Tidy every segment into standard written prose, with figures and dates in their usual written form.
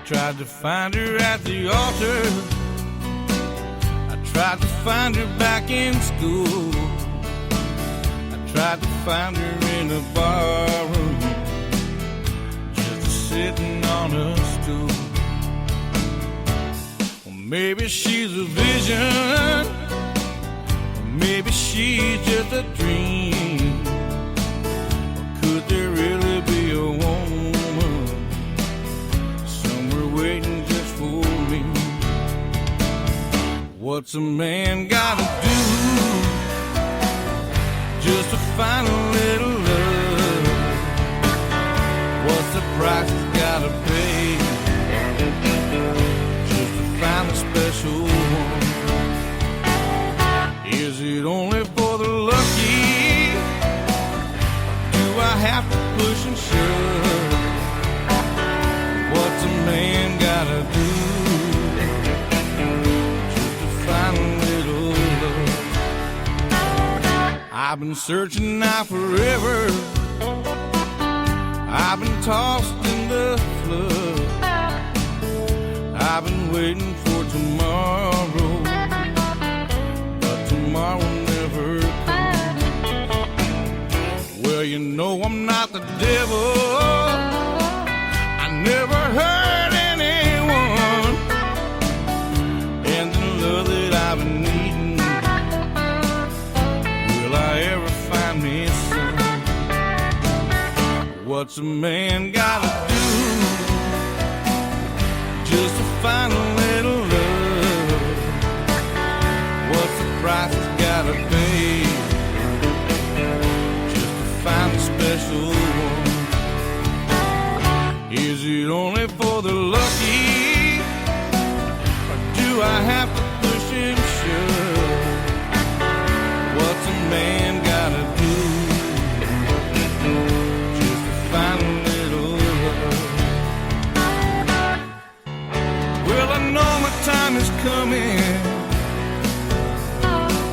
Tried to find her at the altar. I tried to find her back in school. I tried to find her in a barroom, just sitting on a stool. Well, maybe she's a vision, or maybe she's just a dream. Or could there really be a woman waiting just for me? What's a man gotta do just to find a little love? What's the price he's gotta pay just to find a special one? Is it only for the lucky? Do I have to push and shove? What's a man gotta do just to find a little love? I've been searching now forever. I've been tossed in the flood. I've been waiting for tomorrow, but tomorrow never comes. Well, you know I'm not the devil. Never hurt anyone, and the love that I've been needing, will I ever find me some? What's a man gotta do just to find a little love? What's the price he's gotta pay just to find a special one? Is it only for the lucky, or do I have to push and shove? What's a man gotta do just to find a little love? Well, I know my time is coming,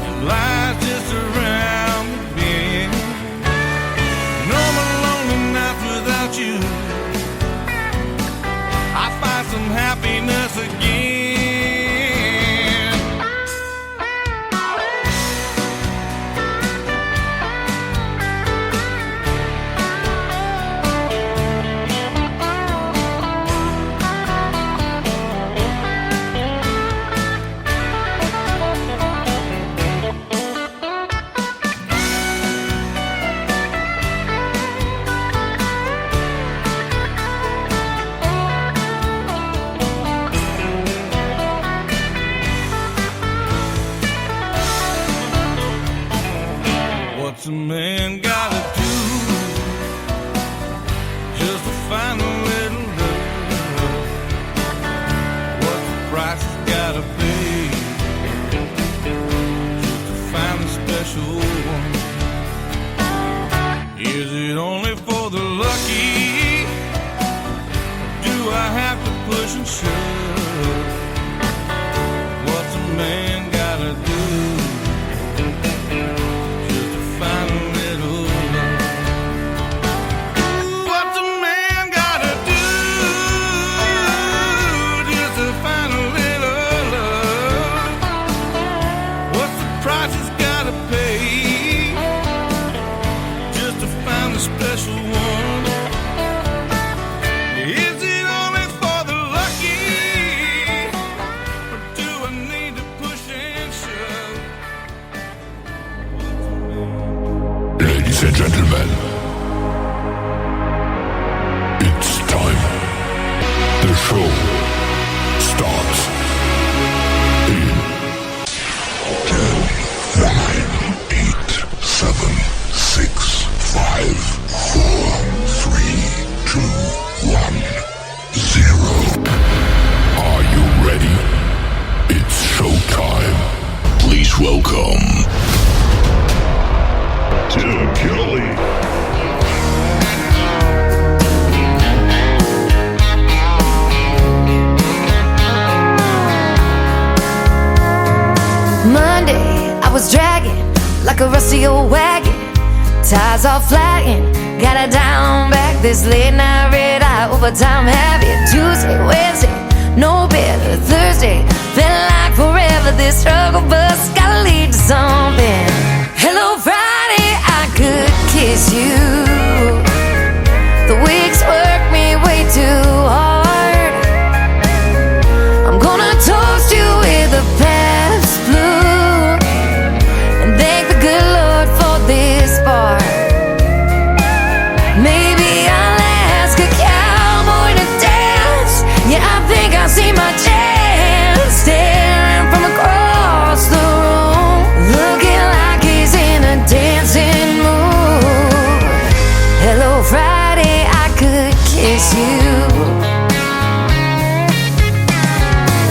and life's just around the bend. No more lonely nights without you. I find some happiness again. What's a man gotta do just to find a little love? What's the price he's gotta pay just to find a special one? Is it only for the lucky, or do I have to push and shove? What's a man gotta do? Special one. Is it only for the lucky, or do I need to push and shove? Ladies and gentlemen, it's time. The show starts in 10, 9, 8, 7, 6, 5, 4, 3, 2, 1, 0. Are you ready? It's showtime. Please welcome Tim Kelly. Monday, I was dragging like a rusty old wagon. Tires all flagging, gotta down back this late night red eye by overtime heavy. Tuesday, Wednesday, no better. Thursday, felt like forever. This struggle bus gotta lead to something. Hello Friday, I could kiss you. The weeks work me way too hard. I'm gonna toast you with a Pabst Blue and thank the good Lord for this bar. Maybe I'll ask a cowboy to dance. Yeah, I think I see my chance. Staring from across the room, looking like he's in a dancing mood. Hello Friday, I could kiss you.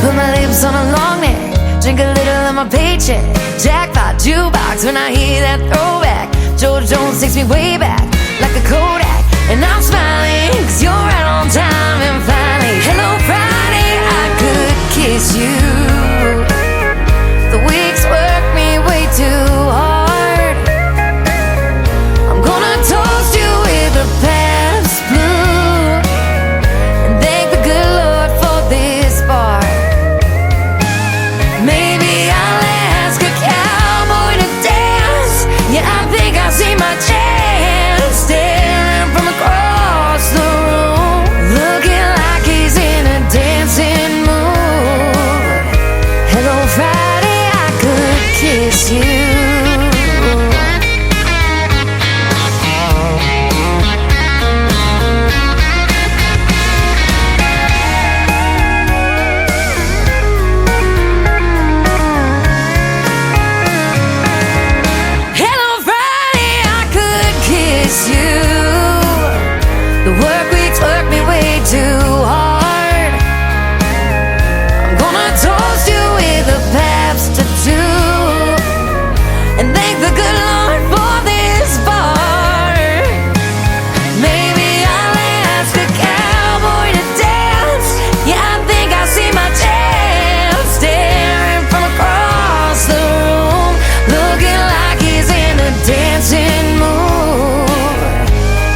Put my lips on a long neck, drink a little of my paycheck. Jackpot jukebox when I hear that throwback. George Jones takes me way back like a Kodak, and I'm smiling 'cause you're right on time. And finally, hello Friday, I could kiss you. The weeks work me way too hard. I'm gonna toast you with a Pabst Blue and thank the good Lord for this bar. Maybe I'll ask a cowboy to dance. Yeah, I think I see my chance. Staring from across the room, looking like he's in a dancing mood. Hello Friday, I could kiss you. Hello Friday, I could kiss you. The work weeks work me way too hard. I'm gonna toast you with a Pabst tattoo and thank the good Lord for this bar. Maybe I'll ask a cowboy to dance. Yeah, I think I see my chance. Staring from across the room, looking like he's in a dancing mood.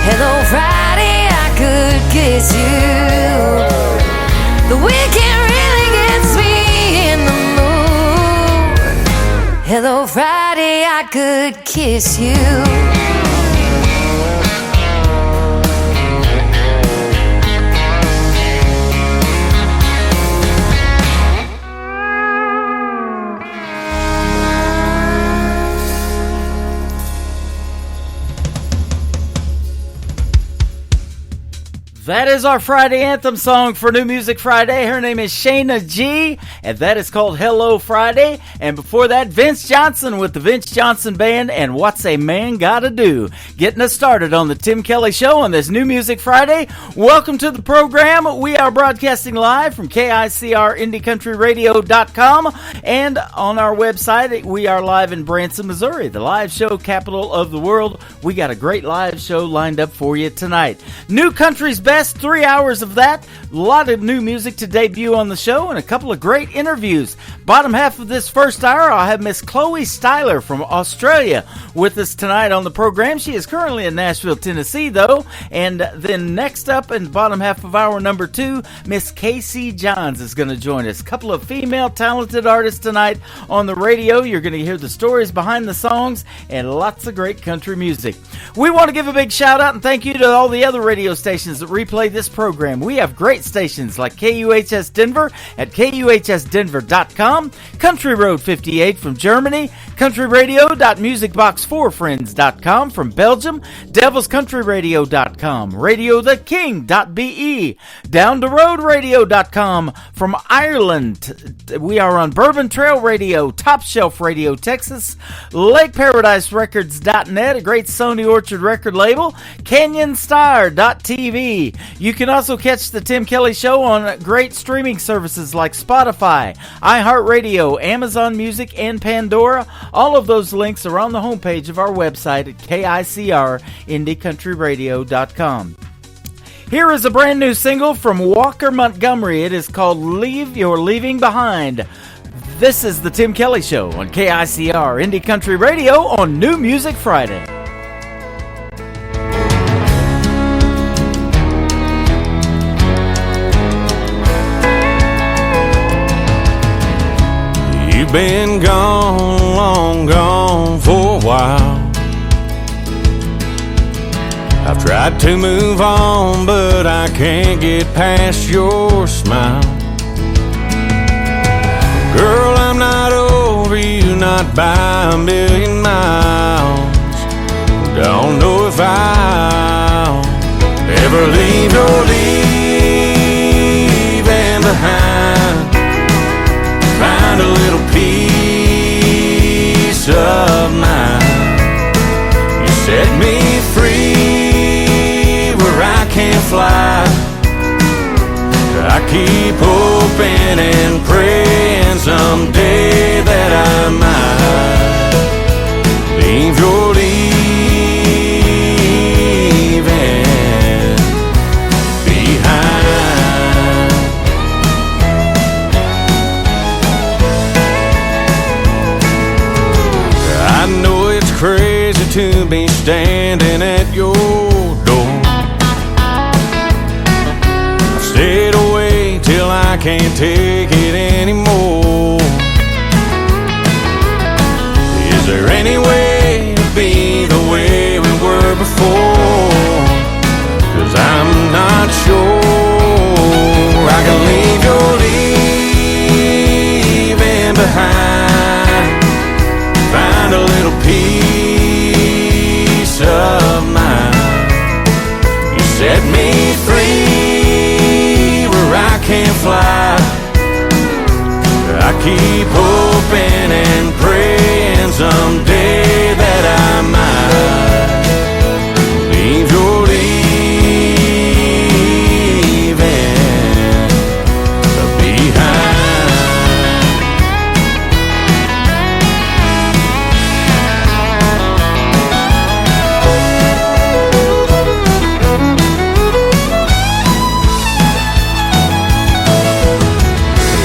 Hello Friday, I could kiss you. The weekend really gets me in the mood. Hello Friday, I could kiss you. That is our Friday anthem song for New Music Friday. Her name is Shayna G, and that is called Hello Friday. And before that, Vince Johnson with the Vince Johnson Band and What's a Man Gotta Do. Getting us started on the Tim Kelly Show on this New Music Friday. Welcome to the program. We are broadcasting live from KICR IndieCountryRadio.com, and on our website, we are live in Branson, Missouri, the live show capital of the world. We got a great live show lined up for you tonight. New Country's Best, 3 hours of that. A lot of new music to debut on the show and a couple of great interviews. Bottom half of this first hour, I'll have Miss Chloe Styler from Australia with us tonight on the program. She is currently in Nashville, Tennessee, though. And then next up in the bottom half of hour number 2, Miss Casey Johns is going to join us. A couple of female talented artists tonight on the radio. You're going to hear the stories behind the songs and lots of great country music. We want to give a big shout out and thank you to all the other radio stations that replay this program. We have great stations like KUHS Denver at KUHSdenver.com, Country Road 58 from Germany, countryradio.musicbox4friends.com from Belgium, devilscountryradio.com, radiotheking.be, downtheroadradio.com from Ireland. We are on Bourbon Trail Radio, Top Shelf Radio, Texas, LakeParadiseRecords.net, a great Sony Orchard record label, CanyonStar.tv. You can also catch the Tim Kelly Show on great streaming services like Spotify, iHeartRadio, Amazon Music, and Pandora. All of those links are on the homepage of our website at KICR IndieCountryRadio.com. Here is a brand new single from Walker Montgomery. It is called Leave Your Leaving Behind. This is the Tim Kelly Show on KICR Indie Country Radio on New Music Friday. been gone, long gone for a while. I've tried to move on, but I can't get past your smile. Girl, I'm not over you, not by a million miles. Don't know if I'll ever leave your leaving behind. Find a little peace of mind. You set me free where I can't fly. I keep hoping and praying someday that I might leave your leaving behind. I know it's crazy to be standing at your door. I've stayed away till I can't take it anymore. Is there any way to be the way we were before? 'Cause I'm not sure I can leave your leaving behind. Find a little peace of mind. You set me free where I can't fly. I keep hoping and praying someday that I might leave your leaving behind.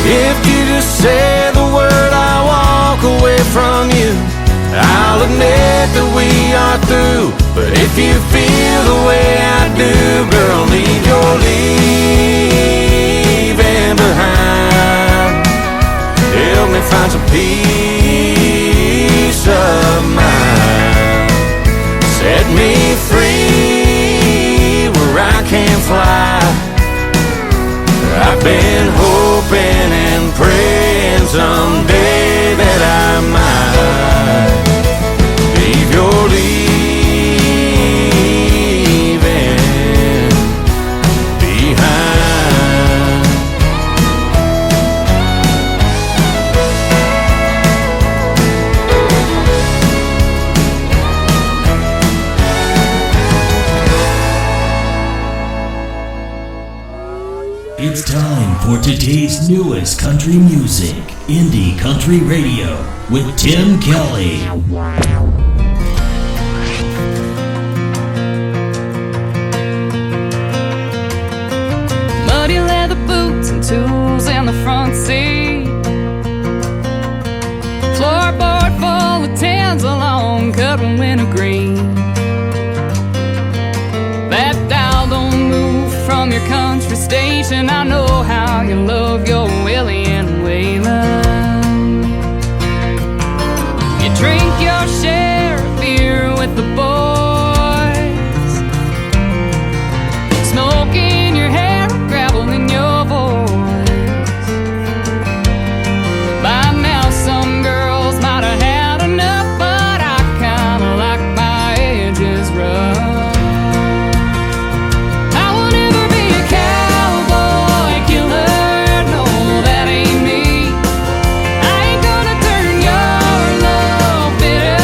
If you just say the word, I walk away from you. I'll admit that we are through. But if you feel the way I do, girl, leave your leaving behind. Help me find some peace of mind. Set me free where I can't fly. I've been hoping and praying someday that I might leave your leaving behind. It's time for today's newest country music, Indie Country Radio, with Tim Kelly. Muddy leather boots and tools in the front seat. Floorboard full of tins along cut wintergreen. That dial don't move from your country station. I know how you love your Willie and Waylon. You drink your share of beer with the boys. Smoke in your hair, gravel in your voice. By now some girls might have had enough, but I kinda like my edges rough. I will never be a cowboy killer, no, that ain't me. I ain't gonna turn your love bitter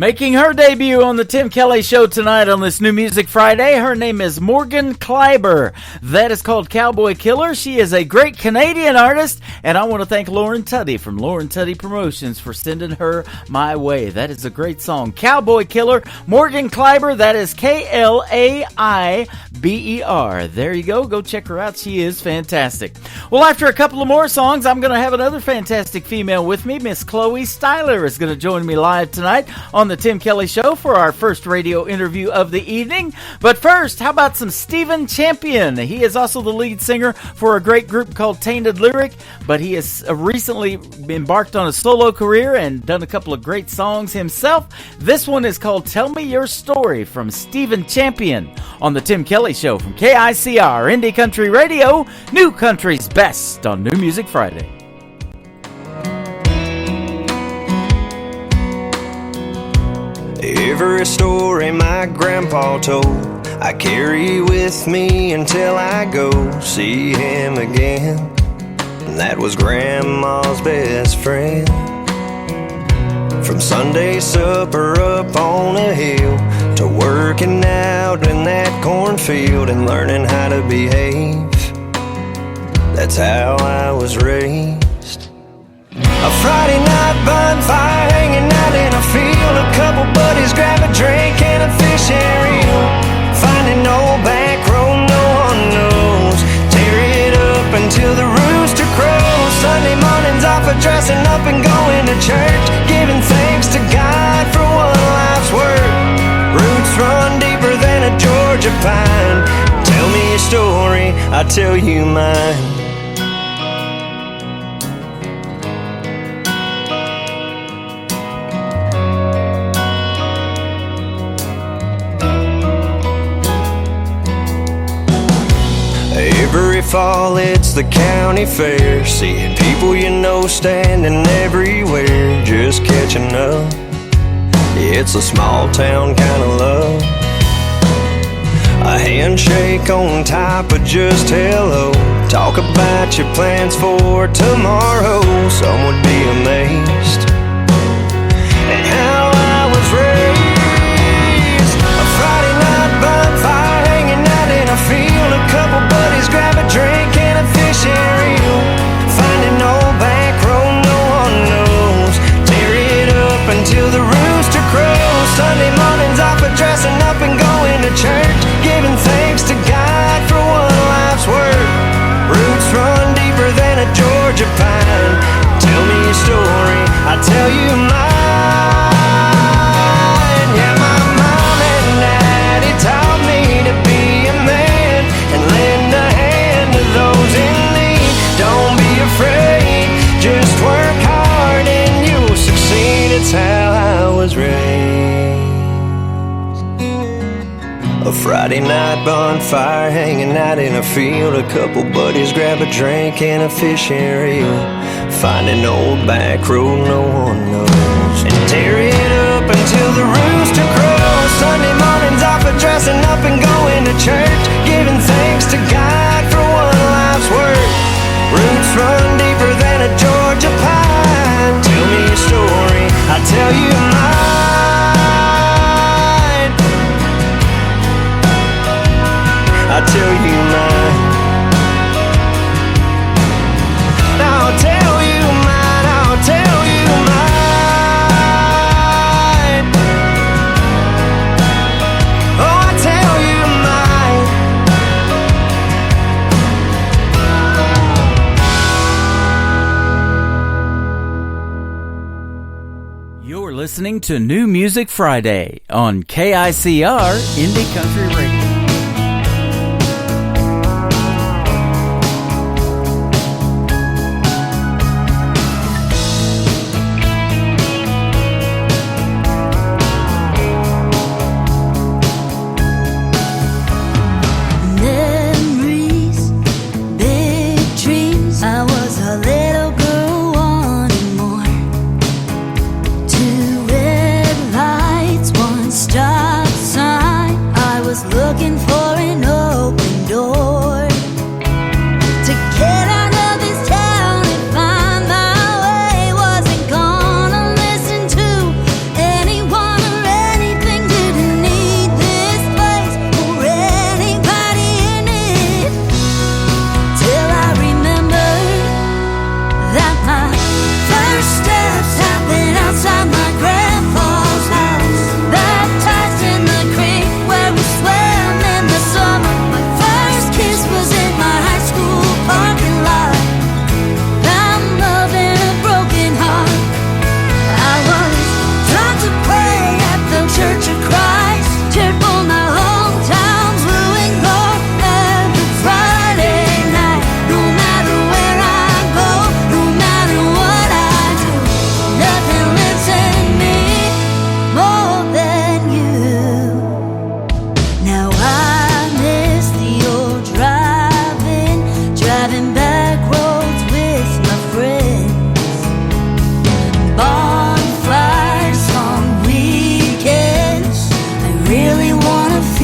Making her debut on the Tim Kelly Show tonight on this New Music Friday, her name is Morgan Kleiber. That is called Cowboy Killer. She is a great Canadian artist, and I want to thank Lauren Tuddy from Lauren Tuddy Promotions for sending her my way. That is a great song. Cowboy Killer, Morgan Kleiber, that is Klaiber. There you go. Go check her out. She is fantastic. Well, after a couple of more songs, I'm going to have another fantastic female with me. Miss Chloe Styler is going to join me live tonight on the Tim Kelly Show for our first radio interview of the evening. But first, how about some Stephen Champion? He is also the lead singer for a great group called Tainted Lyric, but he has recently embarked on a solo career and done a couple of great songs himself. This one is called Tell Me Your Story from Stephen Champion on the Tim Kelly Show from KICR Indie Country Radio, New Country's best on New Music Friday. Every story my grandpa told, I carry with me until I go see him again. And that was grandma's best friend. From Sunday supper up on a hill to working out in that cornfield and learning how to behave, that's how I was raised. A Friday night bonfire hanging out in a field, a couple buddies grab a drink and a fishing reel. Find an old back road no one knows, tear it up until the rooster crows. Sunday mornings off of dressing up and going to church, giving thanks to God for one life's work. Roots run deeper than a Georgia pine. Tell me your story, I'll tell you mine. Every fall it's the county fair, seeing people you know standing everywhere, just catching up. It's a small town kind of love, a handshake on top of just hello. Talk about your plans for tomorrow, some would be amazed at how I was raised. A Friday night bonfire hanging out in a field, a couple buddies grab a drink and a fishing reel. Find an old back road no one knows, tear it up until the rooster crows. Sunday mornings off of dressing up and going to church, giving thanks to God for one life's work. Roots run deeper than a Georgia pine. Tell me your story, I'll tell you mine. Yeah, my mom and daddy taught me to be a man and lend a hand to those in need. Don't be afraid, just work hard and you'll succeed. It's how I was raised. A Friday night bonfire hanging out in a field, a couple buddies grab a drink and a fishing reel. Find an old back road no one knows, and tear it up until the rooster crows. Sunday mornings off of dressing up and going to church, giving thanks to God for one life's work. Roots run deeper than a Georgia pine. Tell me your story, I'll tell you mine. I'll tell you mine. I'll tell you mine, I'll tell you mine. Oh, I'll tell you mine. You're listening to New Music Friday on KICR Indie Country Radio. Stop sign, I was looking for an open door to get out of this town and find my way. Wasn't gonna listen to anyone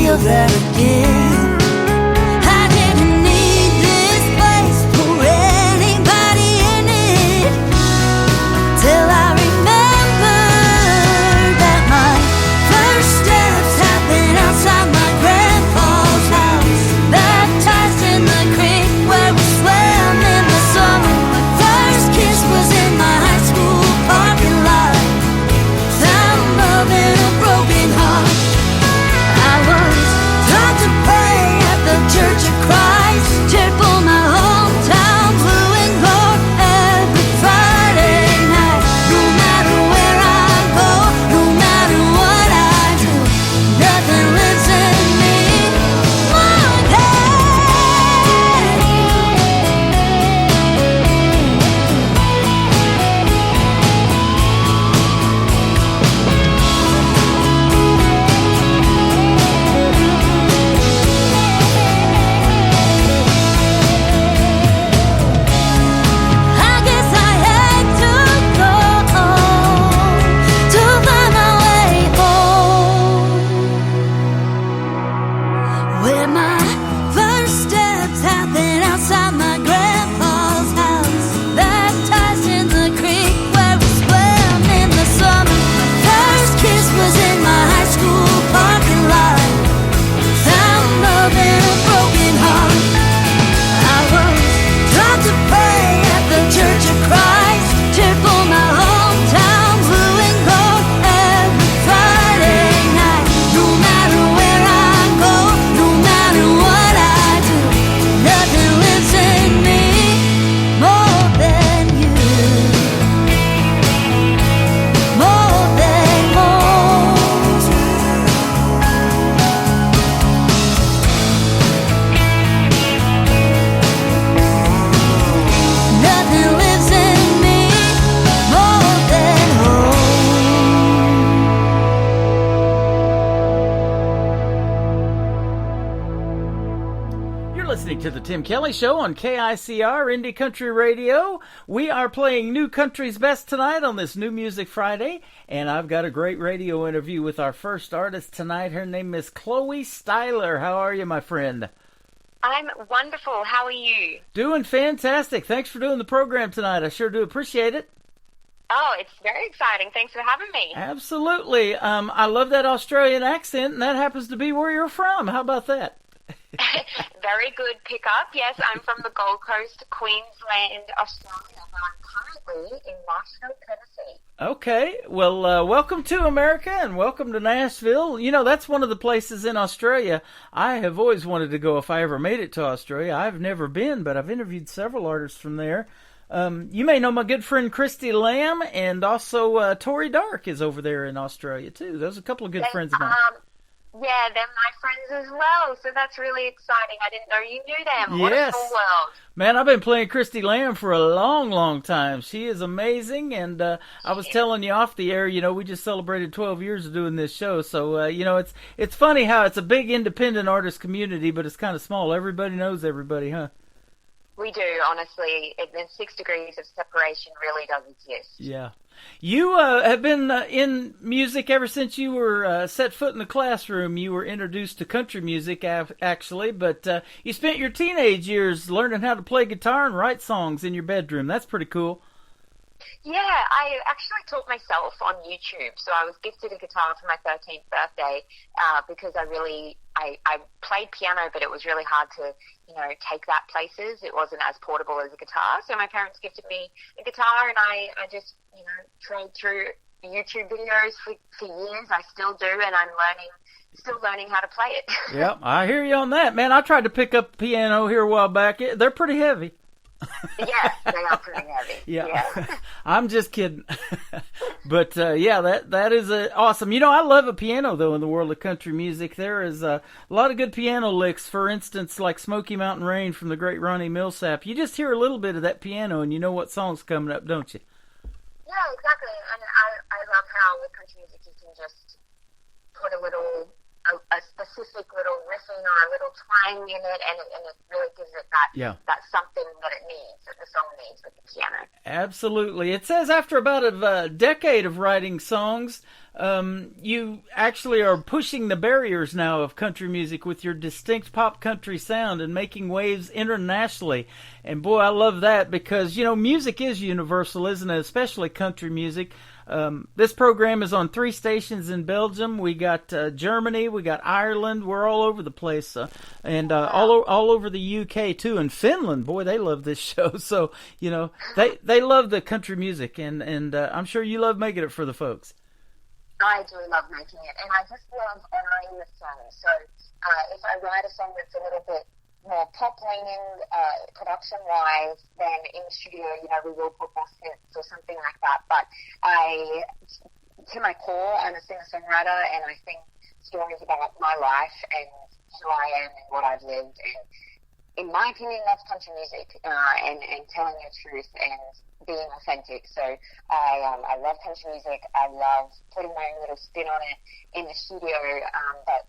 feel that again. I didn't need this place for anybody in it, till I remembered that my first steps happened outside my grandpa's house, baptized in the creek where we swam in the summer. My first kiss was in my high school parking lot, found love in a broken heart. I was taught to pray at the Church of Christ, cheered for my hometown blue and gold every Friday night. No matter where I go, no matter what I do, nothing lives in me more I guess I had to go to find my way home, where my first steps happened outside my grandpa's house, baptized in the creek where we swam in the summer. My first kiss was in my high school parking lot, found love in a broken heart. I was taught to pray at the Church of Christ, cheered for my hometown blue and gold every Friday night. No matter where I go, no matter what I do, nothing lives in me more than you, more than most. Nothing lives in me more than You're listening to the Tim Kelly Show on KICR Indie Country Radio. We are playing New Country's Best tonight on this New Music Friday, and I've got a great radio interview with our first artist tonight. Her name is Chloe Styler. How are you, my friend? I'm wonderful. How are you? Doing fantastic. Thanks for doing the program tonight. I sure do appreciate it. Oh, it's very exciting. Thanks for having me. Absolutely. I love that Australian accent, and that happens to be where you're from. How about that? Very good pickup. Yes, I'm from the Gold Coast, Queensland, Australia, but I'm currently in Nashville, Tennessee. Okay. Well, welcome to America and welcome to Nashville. You know, that's one of the places in Australia I have always wanted to go if I ever made it to Australia. I've never been, but I've interviewed several artists from there. You may know my good friend Christy Lamb, and also Tori Dark is over there in Australia, too. Those are a couple of good friends of mine. Yeah, they're my friends as well, so that's really exciting. I didn't know you knew them. What Yes. a small world. Man, I've been playing Christy Lamb for a long, long time. She is amazing, and I was telling you off the air, you know, we just celebrated 12 years of doing this show, so, you know, it's funny how it's a big independent artist community, but it's kind of small. Everybody knows everybody, huh? We do, honestly. The 6 degrees of separation really does exist. Yeah. You have been in music ever since you were set foot in the classroom. You were introduced to country music, actually, but you spent your teenage years learning how to play guitar and write songs in your bedroom. That's pretty cool. Yeah, I actually taught myself on YouTube. So I was gifted a guitar for my 13th birthday because I played piano, but it was really hard to, you know, take that places. It wasn't as portable as a guitar. So my parents gifted me a guitar, and I just, you know, trod through YouTube videos for years. I still do, and I'm still learning how to play it. Yep, I hear you on that, man. I tried to pick up piano here a while back. They're pretty heavy. Yeah, they are pretty heavy. Yeah. I'm just kidding. But, yeah, that is awesome. You know, I love a piano, though, in the world of country music. There is a lot of good piano licks. For instance, like Smoky Mountain Rain from the great Ronnie Millsap. You just hear a little bit of that piano, and you know what song's coming up, don't you? Yeah, exactly. And I love how with country music you can just put a specific little riffing or a little twang in it, and it really gives it that something that it needs, that the song needs with the piano. Absolutely. It says after about a decade of writing songs, you actually are pushing the barriers now of country music with your distinct pop country sound and making waves internationally. And boy, I love that because, music is universal, isn't it? Especially country music. This program is on 3 stations in Belgium. We got Germany, we got Ireland. We're all over the place, and all over the UK too, and Finland. Boy, they love this show. So they love the country music, and I'm sure you love making it for the folks. I do love making it, and I just love honoring the song. So if I write a song that's a little bit more pop-leaning production-wise, then in the studio, we will put more synths or something like that. But to my core, I'm a singer-songwriter, and I think stories about my life and who I am and what I've lived. And in my opinion, that's country music, and telling the truth and being authentic. So I love country music. I love putting my own little spin on it in the studio. But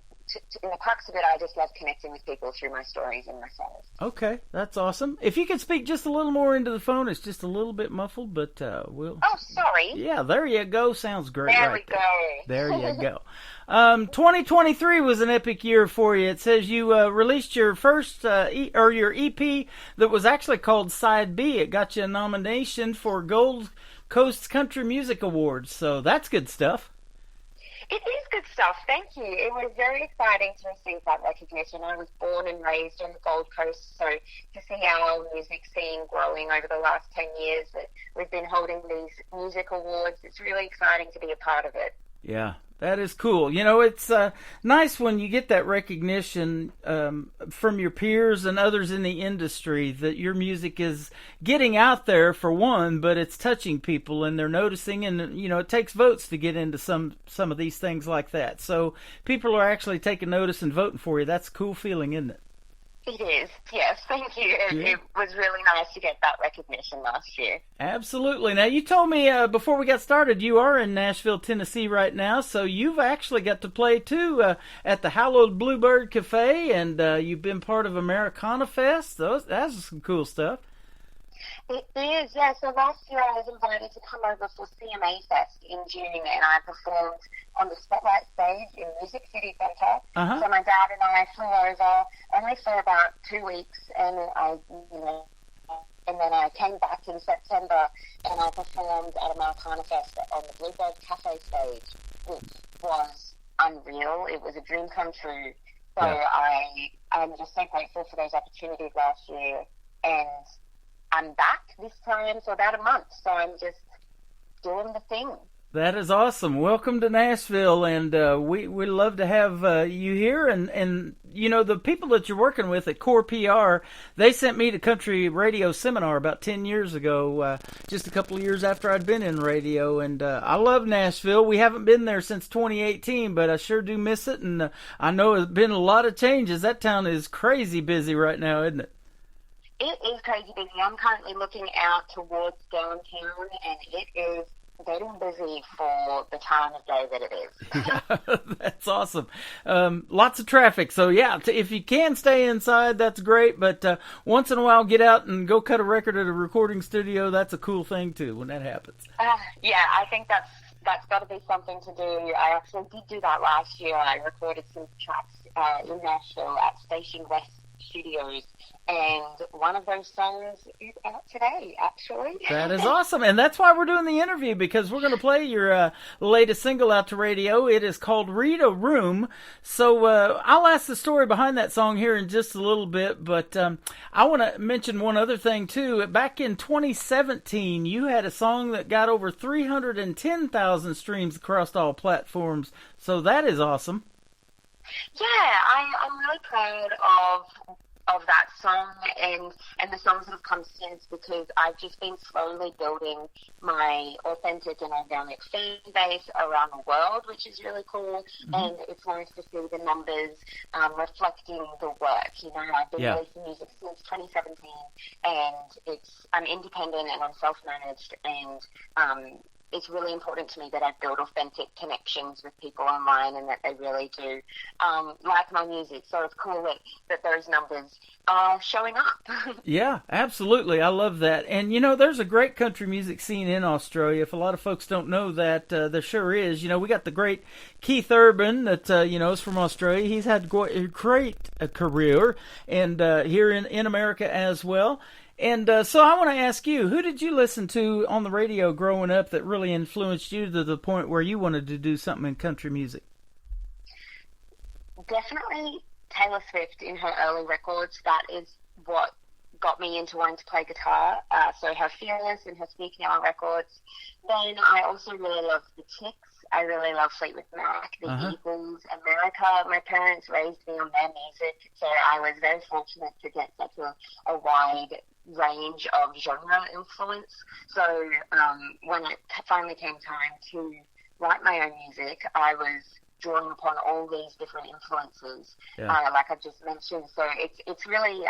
in the crux of it, I just love connecting with people through my stories and my songs. Okay, that's awesome. If you could speak just a little more into the phone, it's just a little bit muffled, but we'll... Oh, sorry. Yeah, there you go. Sounds great. There right we go. There you go. 2023 was an epic year for you. It says you released your first your EP that was actually called Side B. It got you a nomination for Gold Coast Country Music Awards, so that's good stuff. It is good stuff, thank you. It was very exciting to receive that recognition. I was born and raised on the Gold Coast, so to see our music scene growing over the last 10 years that we've been holding these music awards, it's really exciting to be a part of it. Yeah, that is cool. It's nice when you get that recognition from your peers and others in the industry that your music is getting out there, for one, but it's touching people and they're noticing, and it takes votes to get into some of these things like that. So people are actually taking notice and voting for you. That's a cool feeling, isn't it? It is, yes, thank you. It was really nice to get that recognition last year. Absolutely. Now, you told me before we got started you are in Nashville, Tennessee right now, so you've actually got to play, too, at the Hallowed Bluebird Cafe, and you've been part of Americana Fest. That's some cool stuff. It is, yeah. So last year I was invited to come over for CMA Fest in June, and I performed on the Spotlight stage in Music City Centre. Uh-huh. So my dad and I flew over only for about 2 weeks, and and then I came back in September and I performed at Americana Fest on the Bluebird Cafe stage, which was unreal. It was a dream come true. So I'm just so grateful for those opportunities last year, and I'm back this time for about a month, so I'm just doing the thing. That is awesome. Welcome to Nashville, and we love to have you here. And the people that you're working with at Core PR, they sent me to country radio seminar about 10 years ago, just a couple of years after I'd been in radio. And I love Nashville. We haven't been there since 2018, but I sure do miss it. And I know there's been a lot of changes. That town is crazy busy right now, isn't it? It is crazy busy. I'm currently looking out towards downtown, and it is getting busy for the time of day that it is. Yeah, that's awesome. Lots of traffic. So, yeah, if you can stay inside, that's great. But once in a while, get out and go cut a record at a recording studio. That's a cool thing, too, when that happens. Yeah, I think that's got to be something to do. I actually did do that last year. I recorded some tracks in Nashville at Station West Studios, and one of those songs is out today, actually. That is awesome, and that's why we're doing the interview, because we're going to play your latest single out to radio. It is called Read a Room. So I'll ask the story behind that song here in just a little bit, but I want to mention one other thing, too. Back in 2017, you had a song that got over 310,000 streams across all platforms, so that is awesome. Yeah, I'm really proud of that song and the songs that have come since, because I've just been slowly building my authentic and organic fan base around the world, which is really cool. Mm-hmm. And it's nice to see the numbers reflecting the work. I've been releasing music since 2017, and I'm independent and I'm self-managed, and it's really important to me that I build authentic connections with people online and that they really do like my music. So it's cool that those numbers are showing up. Yeah, absolutely. I love that. And, there's a great country music scene in Australia. If a lot of folks don't know that, there sure is. We got the great Keith Urban that, is from Australia. He's had a great career and here in America as well. And so I want to ask you, who did you listen to on the radio growing up that really influenced you to the point where you wanted to do something in country music? Definitely Taylor Swift in her early records. That is what got me into wanting to play guitar. So her Fearless and her Sneaky Now records. Then I also really love the Ticks. I really love Fleetwood Mac, the Eagles, America. My parents raised me on their music, so I was very fortunate to get such a wide range of genre influence. So when it finally came time to write my own music, I was drawing upon all these different influences, like I've just mentioned. So it's really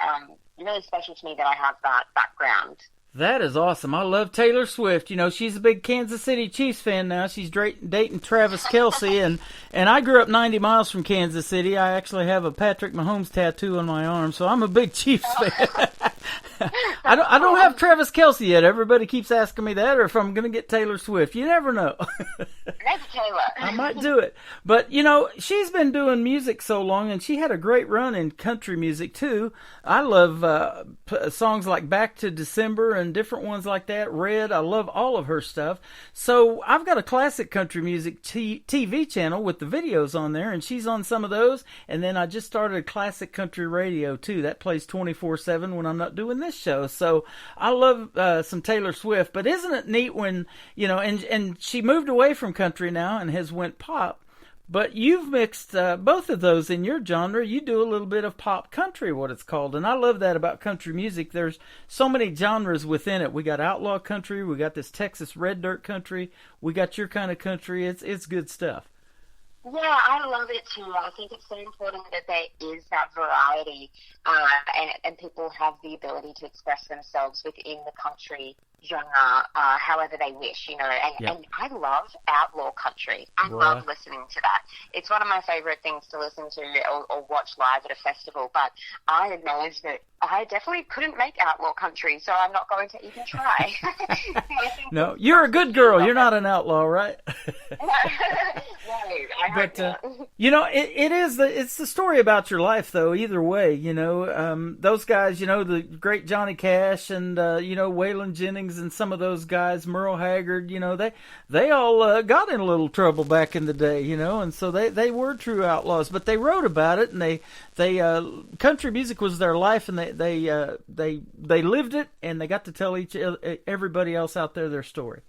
really special to me that I have that background. That is awesome. I love Taylor Swift. She's a big Kansas City Chiefs fan now. She's dating Travis Kelce, and I grew up 90 miles from Kansas City. I actually have a Patrick Mahomes tattoo on my arm, so I'm a big Chiefs fan. I don't have Travis Kelce yet. Everybody keeps asking me that, or if I'm going to get Taylor Swift. You never know. Maybe Taylor. I might do it. But, she's been doing music so long, and she had a great run in country music, too. I love songs like Back to December and different ones like that. Red, I love all of her stuff. So I've got a classic country music TV channel with the videos on there, and she's on some of those. And then I just started classic country radio, too. That plays 24/7 when I'm not doing this show. So I love some Taylor Swift. But isn't it neat when, and she moved away from country now and has went pop. But you've mixed both of those in your genre. You do a little bit of pop country, what it's called. And I love that about country music. There's so many genres within it. We got outlaw country. We got this Texas red dirt country. We got your kind of country. It's good stuff. Yeah, I love it too. I think it's so important that there is that variety and people have the ability to express themselves within the country genre however they wish, and I love outlaw country. I love listening to that. It's one of my favorite things to listen to or watch live at a festival, but I acknowledge that I definitely couldn't make outlaw country, so I'm not going to even try. No, you're a good girl. You're not an outlaw, right? No, I hope not. It's the story about your life, though, either way, those guys, the great Johnny Cash and, Waylon Jennings and some of those guys, Merle Haggard, they all got in a little trouble back in the day, and so they were true outlaws, but they wrote about it, and they country music was their life, and they lived it, and they got to tell everybody else out there their story.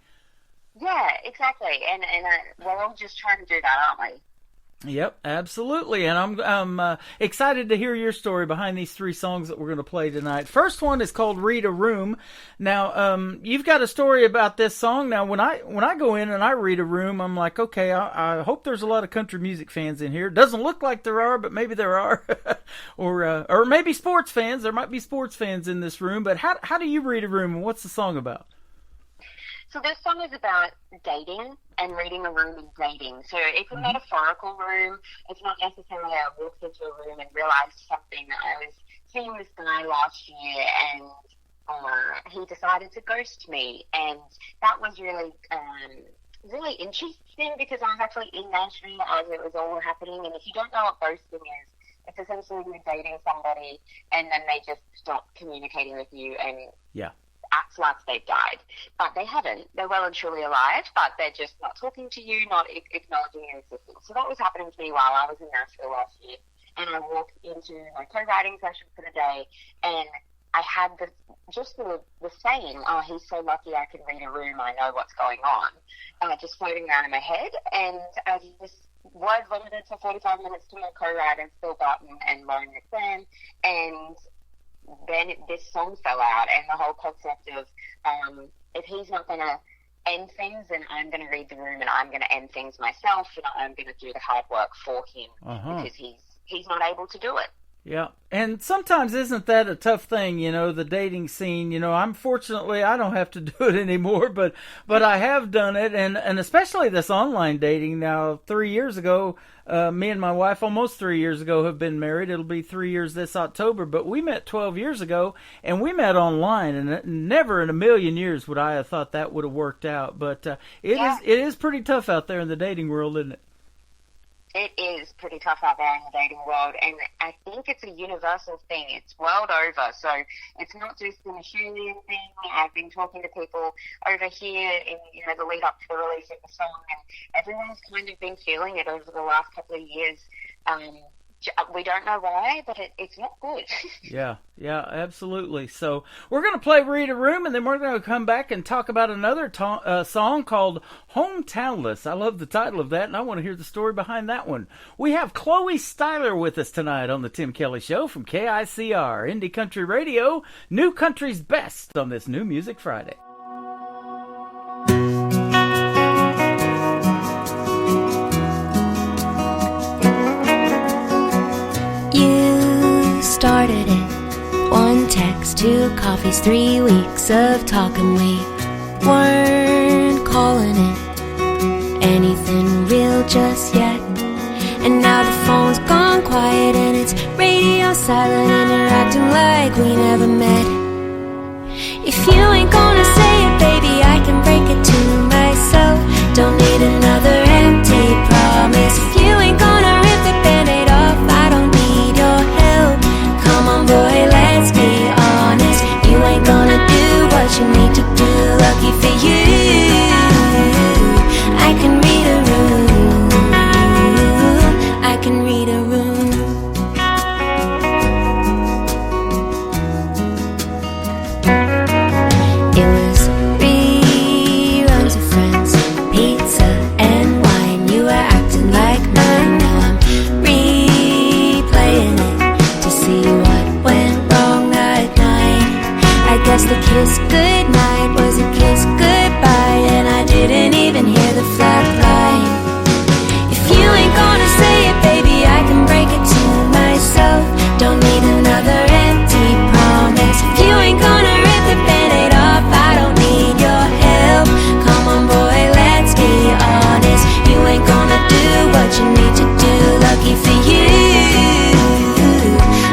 Yeah, exactly, and we're all just trying to do that, aren't we? Yep, absolutely, and I'm excited to hear your story behind these three songs that we're going to play tonight. First one is called "Read a Room." Now, you've got a story about this song. Now, when I go in and I read a room, I'm like, okay, I hope there's a lot of country music fans in here. Doesn't look like there are, but maybe there are, or maybe sports fans. There might be sports fans in this room. But how do you read a room, and what's the song about? So this song is about dating, and reading a room is dating. So it's a metaphorical room. It's not necessarily I walked into a room and realized something. I was seeing this guy last year, and he decided to ghost me. And that was really interesting because I was actually in Nashville as it was all happening. And if you don't know what ghosting is, it's essentially you're dating somebody and then they just stop communicating with you and acts like they've died. But they haven't. They're well and truly alive, but they're just not talking to you, not acknowledging your existence. So that was happening to me while I was in Nashville last year. And I walked into my co-writing session for the day, and I had the saying, oh, he's so lucky I can read a room, I know what's going on, just floating around in my head. And as this word limited for 45 minutes to my co-writer, Phil Barton and Lauren McLean, and then this song fell out, and the whole concept of if he's not going to end things, then I'm going to read the room, and I'm going to end things myself, and I'm going to do the hard work for him because he's not able to do it. Yeah. And sometimes isn't that a tough thing, the dating scene? Unfortunately I don't have to do it anymore, but I have done it, and especially this online dating now. 3 years ago, me and my wife, almost 3 years ago, have been married. It'll be 3 years this October, but we met 12 years ago, and we met online, and never in a million years would I have thought that would have worked out. But it is pretty tough out there in the dating world, isn't it? It is pretty tough out there in the dating world, and I think it's a universal thing. It's world over, so it's not just an Australian thing. I've been talking to people over here in the lead up to the release of the song, and everyone's kind of been feeling it over the last couple of years. We don't know why, but it's not good. Yeah, absolutely. So we're going to play Read a Room, and then we're going to come back and talk about another song called Hometownless. I love the title of that, and I want to hear the story behind that one. We have Chloe Styler with us tonight on the Tim Kelly Show from KICR, Indie Country Radio, New Country's Best on this New Music Friday. Started it, one text, 2 coffees, 3 weeks of talking. We weren't calling it anything real just yet. And now the phone's gone quiet and it's radio silent, and you're acting like we never met. If you ain't gonna say it, baby, I can break it to myself. Don't need another empty promise. If you ain't gonna rip the Band-Aid off, I don't need your help. Come on, boy, let's be honest. You ain't gonna do what you need to do. Lucky for you, I can read a room. I can read a room. It was reruns of Friends, pizza and wine. You were acting like mine. Now I'm replaying it to see what went wrong that night. I guess the kiss goodnight was a kiss goodbye, and I didn't even hear the flag fly. If you ain't gonna say it, baby, I can break it to myself. Don't need another empty promise. If you ain't gonna rip the Band-Aid off, I don't need your help. Come on, boy, let's be honest. You ain't gonna do what you need to do. Lucky for you,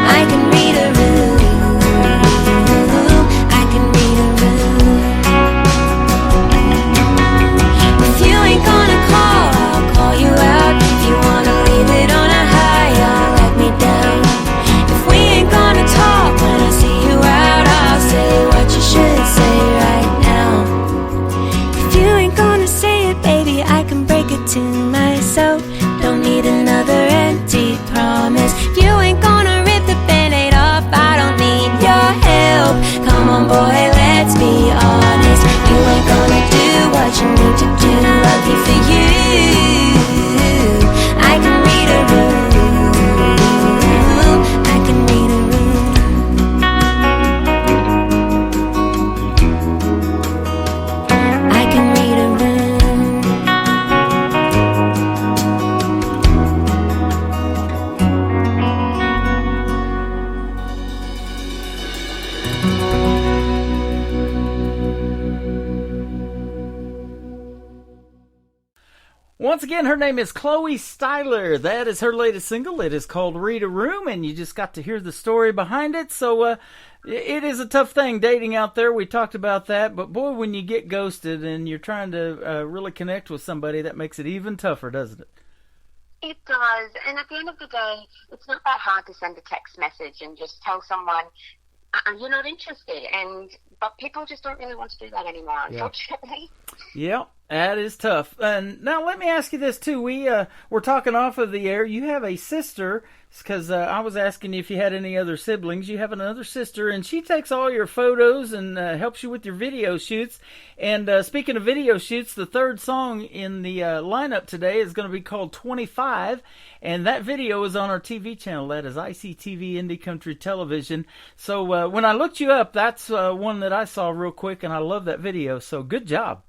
I can read a room. I can read a room. If you ain't gonna call, I'll call you out. If you wanna leave it on a high, I'll let me down. If we ain't gonna talk when I see you out, I'll say what you should say right now. If you ain't gonna say it, baby, I can break it to myself. Don't need another empty promise. If you ain't gonna rip the Band-Aid off, I don't need your help. Come on, boy, let's be honest. You ain't gonna do what you need to do. Lucky for you, I can read a room. I can read a room. I can read a room. Once again, her name is Chloe Styler. That is her latest single. It is called Read a Room, and you just got to hear the story behind it. So it is a tough thing dating out there. We talked about that. But boy, when you get ghosted and you're trying to really connect with somebody, that makes it even tougher, doesn't it? It does. And at the end of the day, it's not that hard to send a text message and just tell someone you're not interested. But people just don't really want to do that anymore, unfortunately. Yeah, that is tough. And now let me ask you this, too. We're talking off of the air. You have a sister, because I was asking you if you had any other siblings. You have another sister, and she takes all your photos and helps you with your video shoots. And speaking of video shoots, the third song in the lineup today is going to be called 25, and that video is on our TV channel. That is ICTV Indie Country Television. So when I looked you up, that's one that I saw real quick, and I love that video. So good job.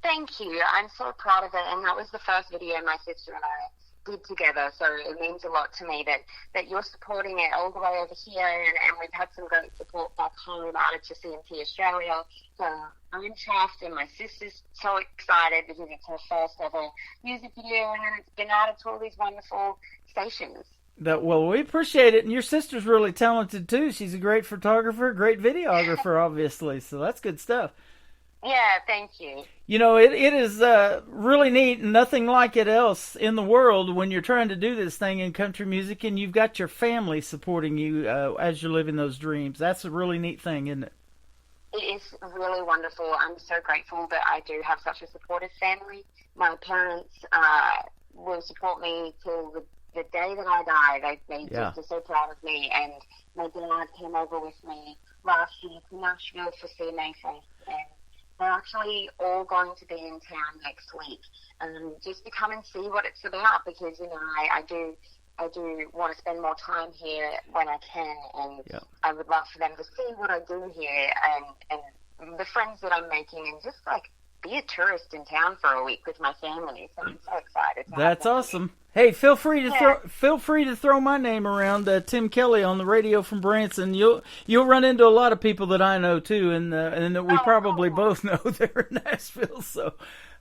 Thank you. I'm so proud of it, and that was the first video my sister and I did together. So it means a lot to me that you're supporting it all the way over here, and we've had some great support back home out of CMT Australia. So I'm chuffed, and my sister's so excited because it's her first ever music video, and then it's been added to all these wonderful stations. Well, we appreciate it, and your sister's really talented too. She's a great photographer, great videographer, obviously, so that's good stuff. Yeah, thank you. You know, it is really neat, and nothing like it else in the world when you're trying to do this thing in country music, and you've got your family supporting you as you're living those dreams. That's a really neat thing, isn't it? It is really wonderful. I'm so grateful that I do have such a supportive family. My parents will support me till the day that I die. They just are so proud of me. And my dad came over with me last year to Nashville for CMA Fest, and they're actually all going to be in town next week, just to come and see what it's about, because, you know, I do want to spend more time here when I can, and I would love for them to see what I do here, and the friends that I'm making, and just, like, be a tourist in town for a week with my family. So I'm so excited. That's awesome. Hey, feel free to throw my name around, Tim Kelly on the radio from Branson. You'll run into a lot of people that I know too, and that we probably both know there in Nashville. So.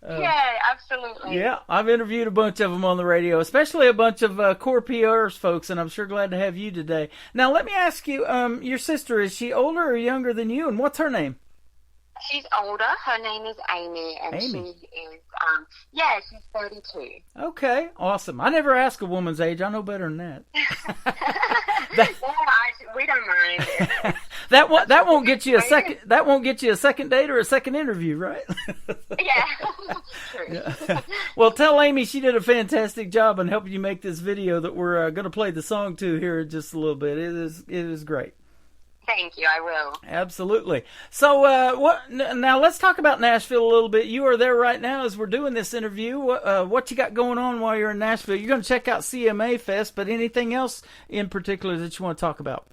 Yeah, absolutely. Yeah, I've interviewed a bunch of them on the radio, especially a bunch of Core PR's folks, and I'm sure glad to have you today. Now, let me ask you, your sister, is she older or younger than you, and what's her name? She's older. Her name is Amy, and she is, she's 32. Okay, awesome. I never ask a woman's age. I know better than that. We don't mind. That won't get you a second. That won't get you a second date or a second interview, right? Yeah. True. Yeah. Well, tell Amy she did a fantastic job in helping you make this video that we're going to play the song to here in just a little bit. It is great. Thank you, I will. Absolutely. So, now let's talk about Nashville a little bit. You are there right now as we're doing this interview. What you got going on while you're in Nashville? You're going to check out CMA Fest, but anything else in particular that you want to talk about?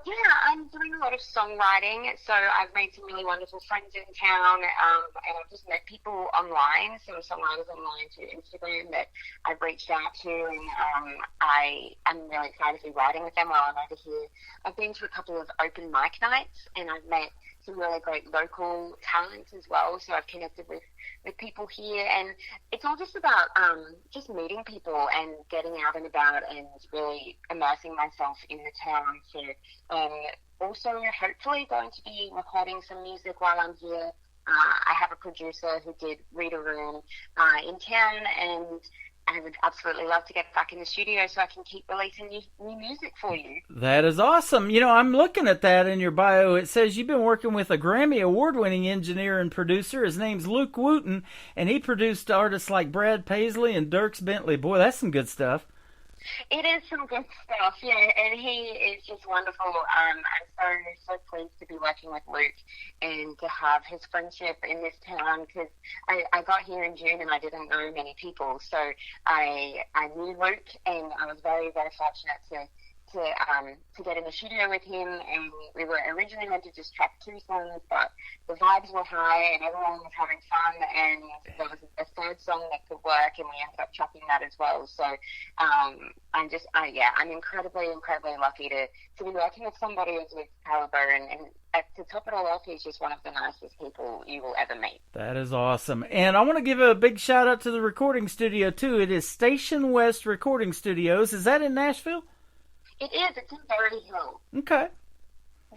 Yeah, I'm doing a lot of songwriting, so I've made some really wonderful friends in town, and I've just met people online, some songwriters online through Instagram that I've reached out to, and I'm really excited to be writing with them while I'm over here. I've been to a couple of open mic nights, and I've met some really great local talents as well, so I've connected with people here, and it's all just about just meeting people and getting out and about and really immersing myself in the town. So also hopefully going to be recording some music while I'm here. I have a producer who did Read a Room in town, and I would absolutely love to get back in the studio so I can keep releasing new music for you. That is awesome. You know, I'm looking at that in your bio. It says you've been working with a Grammy Award-winning engineer and producer. His name's Luke Wooten, and he produced artists like Brad Paisley and Dierks Bentley. Boy, that's some good stuff. It is some good stuff, yeah, and he is just wonderful. I'm so pleased to be working with Luke and to have his friendship in this town, because I got here in June and I didn't know many people, so I knew Luke, and I was very, very fortunate to get in the studio with him, and we were originally meant to just track 2 songs, but the vibes were high and everyone was having fun, and there was a third song that could work, and we ended up tracking that as well. So I'm incredibly lucky to be working with somebody of Luke's caliber, and to top it all off, he's just one of the nicest people you will ever meet. That is awesome. And I want to give a big shout out to the recording studio too. It is Station West Recording Studios. Is that in Nashville? It is. It's in Berry Hill. Okay.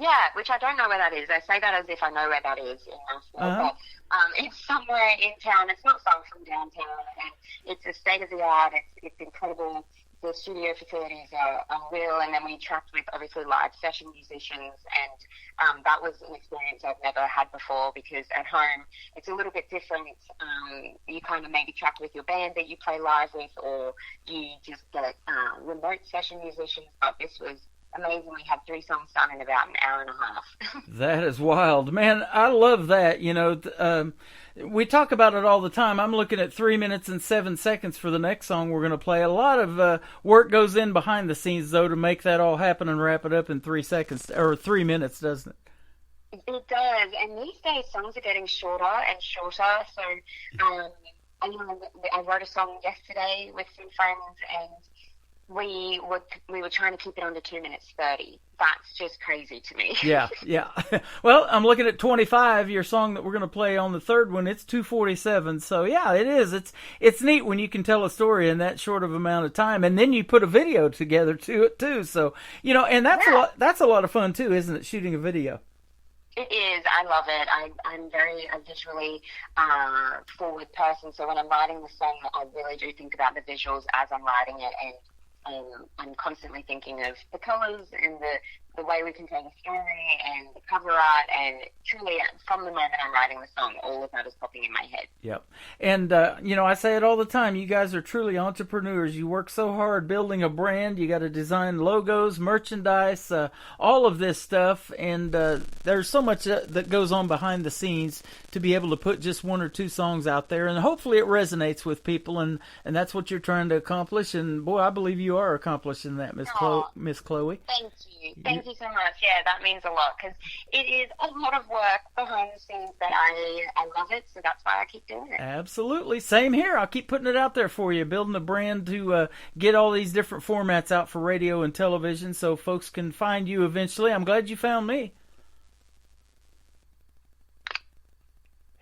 Yeah, which I don't know where that is. I say that as if I know where that is in Nashville. But it's somewhere in town. It's not far from downtown, and it's a state-of-the-art. It's incredible. The studio facilities are unreal, and then we tracked with, obviously, live session musicians, and that was an experience I've never had before, because at home it's a little bit different. You kind of maybe track with your band that you play live with, or you just get remote session musicians, but this was amazing. We had 3 songs done in about an hour and a half. That is wild. Man, I love that. You know, we talk about it all the time. I'm looking at 3 minutes and 7 seconds for the next song we're going to play. A lot of work goes in behind the scenes, though, to make that all happen and wrap it up in 3 seconds, or 3 minutes, doesn't it? It does. And these days, songs are getting shorter and shorter. So I wrote a song yesterday with some friends, and we were trying to keep it under 2 minutes 30. That's just crazy to me. Yeah. Well, I'm looking at 25. Your song that we're going to play on the third one, it's 2:47. So yeah, it is. It's neat when you can tell a story in that short of amount of time, and then you put a video together to it too. So and that's a lot of fun too, isn't it? Shooting a video. It is. I love it. I'm very a visually forward person, so when I'm writing the song, I really do think about the visuals as I'm writing it, and I'm constantly thinking of the colors and the way we can tell the story and the cover art, and truly from the moment I'm writing the song, all of that is popping in my head. Yep. And, I say it all the time, you guys are truly entrepreneurs. You work so hard building a brand. You got to design logos, merchandise, all of this stuff, and there's so much that goes on behind the scenes to be able to put just one or two songs out there, and hopefully it resonates with people, and that's what you're trying to accomplish, and boy, I believe you are accomplishing that, Miss Chloe. Thank you. Thank you so much. Yeah, that means a lot, because it is a lot of work behind the scenes, but I love it, so that's why I keep doing it. Absolutely. Same here. I'll keep putting it out there for you, building a brand to get all these different formats out for radio and television so folks can find you eventually. I'm glad you found me.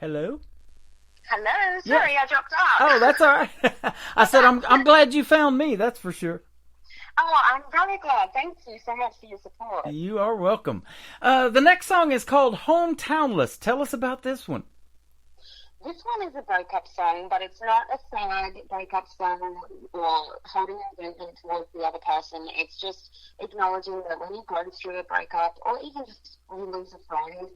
Hello? Hello? Sorry, yeah. I dropped off. Oh, that's all right. I said I'm glad you found me, that's for sure. Oh, I'm very glad. Thank you so much for your support. You are welcome. The next song is called Hometownless. Tell us about this one. This one is a breakup song, but it's not a sad breakup song or holding resentment towards the other person. It's just acknowledging that when you go through a breakup, or even just when you lose a friend,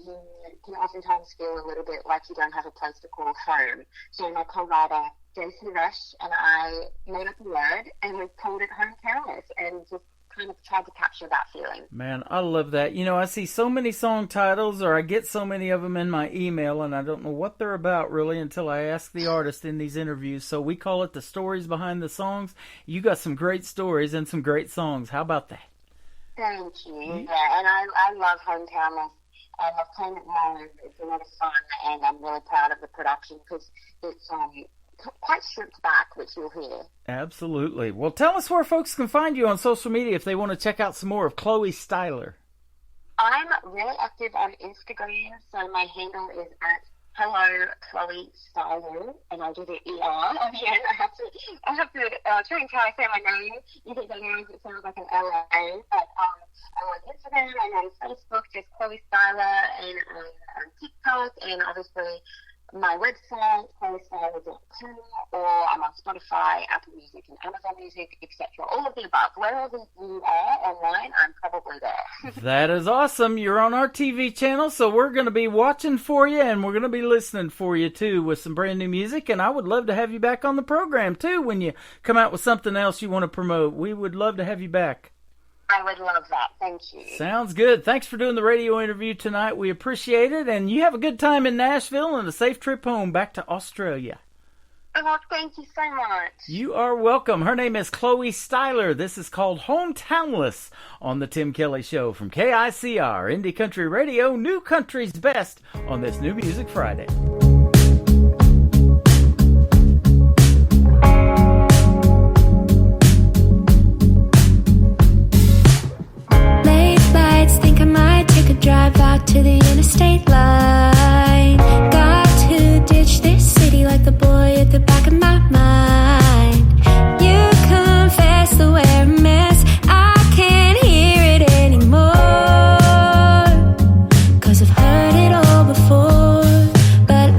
you can oftentimes feel a little bit like you don't have a place to call home. So my co-writer, Jason Rush, and I made up a word, and we called it Hometownless, and just kind of tried to capture that feeling. Man, I love that. I see so many song titles, or I get so many of them in my email, and I don't know what they're about really until I ask the artist in these interviews. So we call it the stories behind the songs. You got some great stories and some great songs. How about that? Thank you. Yeah, and I love Hometownless. I love playing it live. It's a lot of fun, and I'm really proud of the production because it's quite stripped back, which you'll hear. Absolutely. Well, tell us where folks can find you on social media if they want to check out some more of Chloe Styler. I'm really active on Instagram, so my handle is at Hello Chloe Styler, and I do the ER on the end. I have to try and say my name. You think I know it sounds like an LA, but I'm on Instagram and on Facebook, just Chloe Styler, and on TikTok, and obviously my website, chloestyler.com, or I'm on Spotify, Apple Music, and Amazon Music, etc. All of the above. Wherever you are online, I'm probably there. That is awesome. You're on our TV channel, so we're going to be watching for you, and we're going to be listening for you, too, with some brand new music, and I would love to have you back on the program, too, when you come out with something else you want to promote. We would love to have you back. I would love that. Thank you. Sounds good. Thanks for doing the radio interview tonight. We appreciate it. And you have a good time in Nashville and a safe trip home back to Australia. Oh, thank you so much. You are welcome. Her name is Chloe Styler. This is called Hometownless on The Tim Kelly Show from KICR, Indie Country Radio, New Country's Best on this New Music Friday. Drive out to the interstate line. Got to ditch this city like the boy at the back of my mind. You confess that we're a mess. I can't hear it anymore, 'cause I've heard it all before. But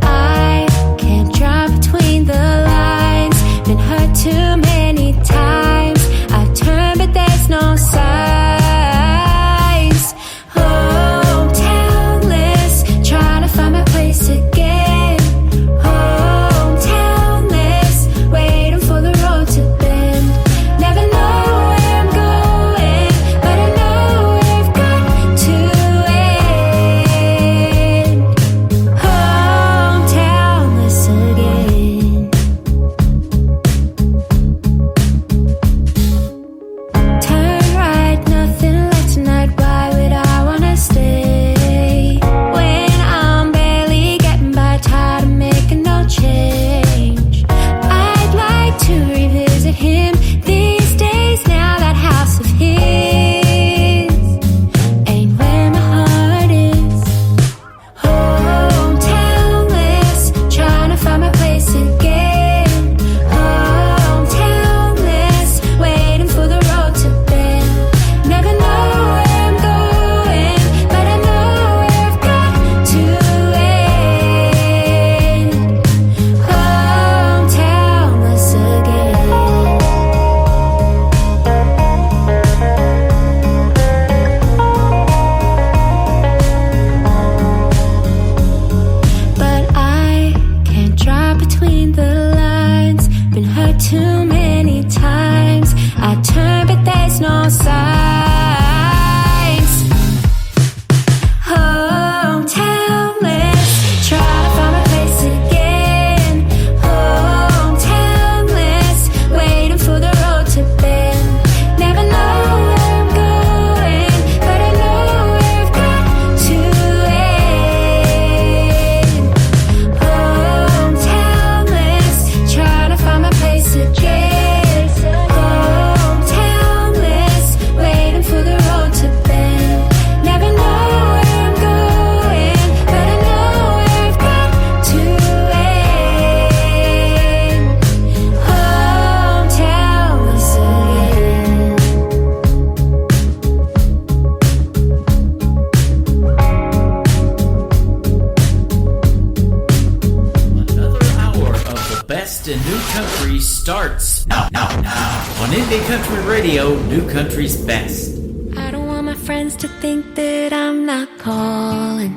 on Indie Country Radio, New Country's Best. I don't want my friends to think that I'm not calling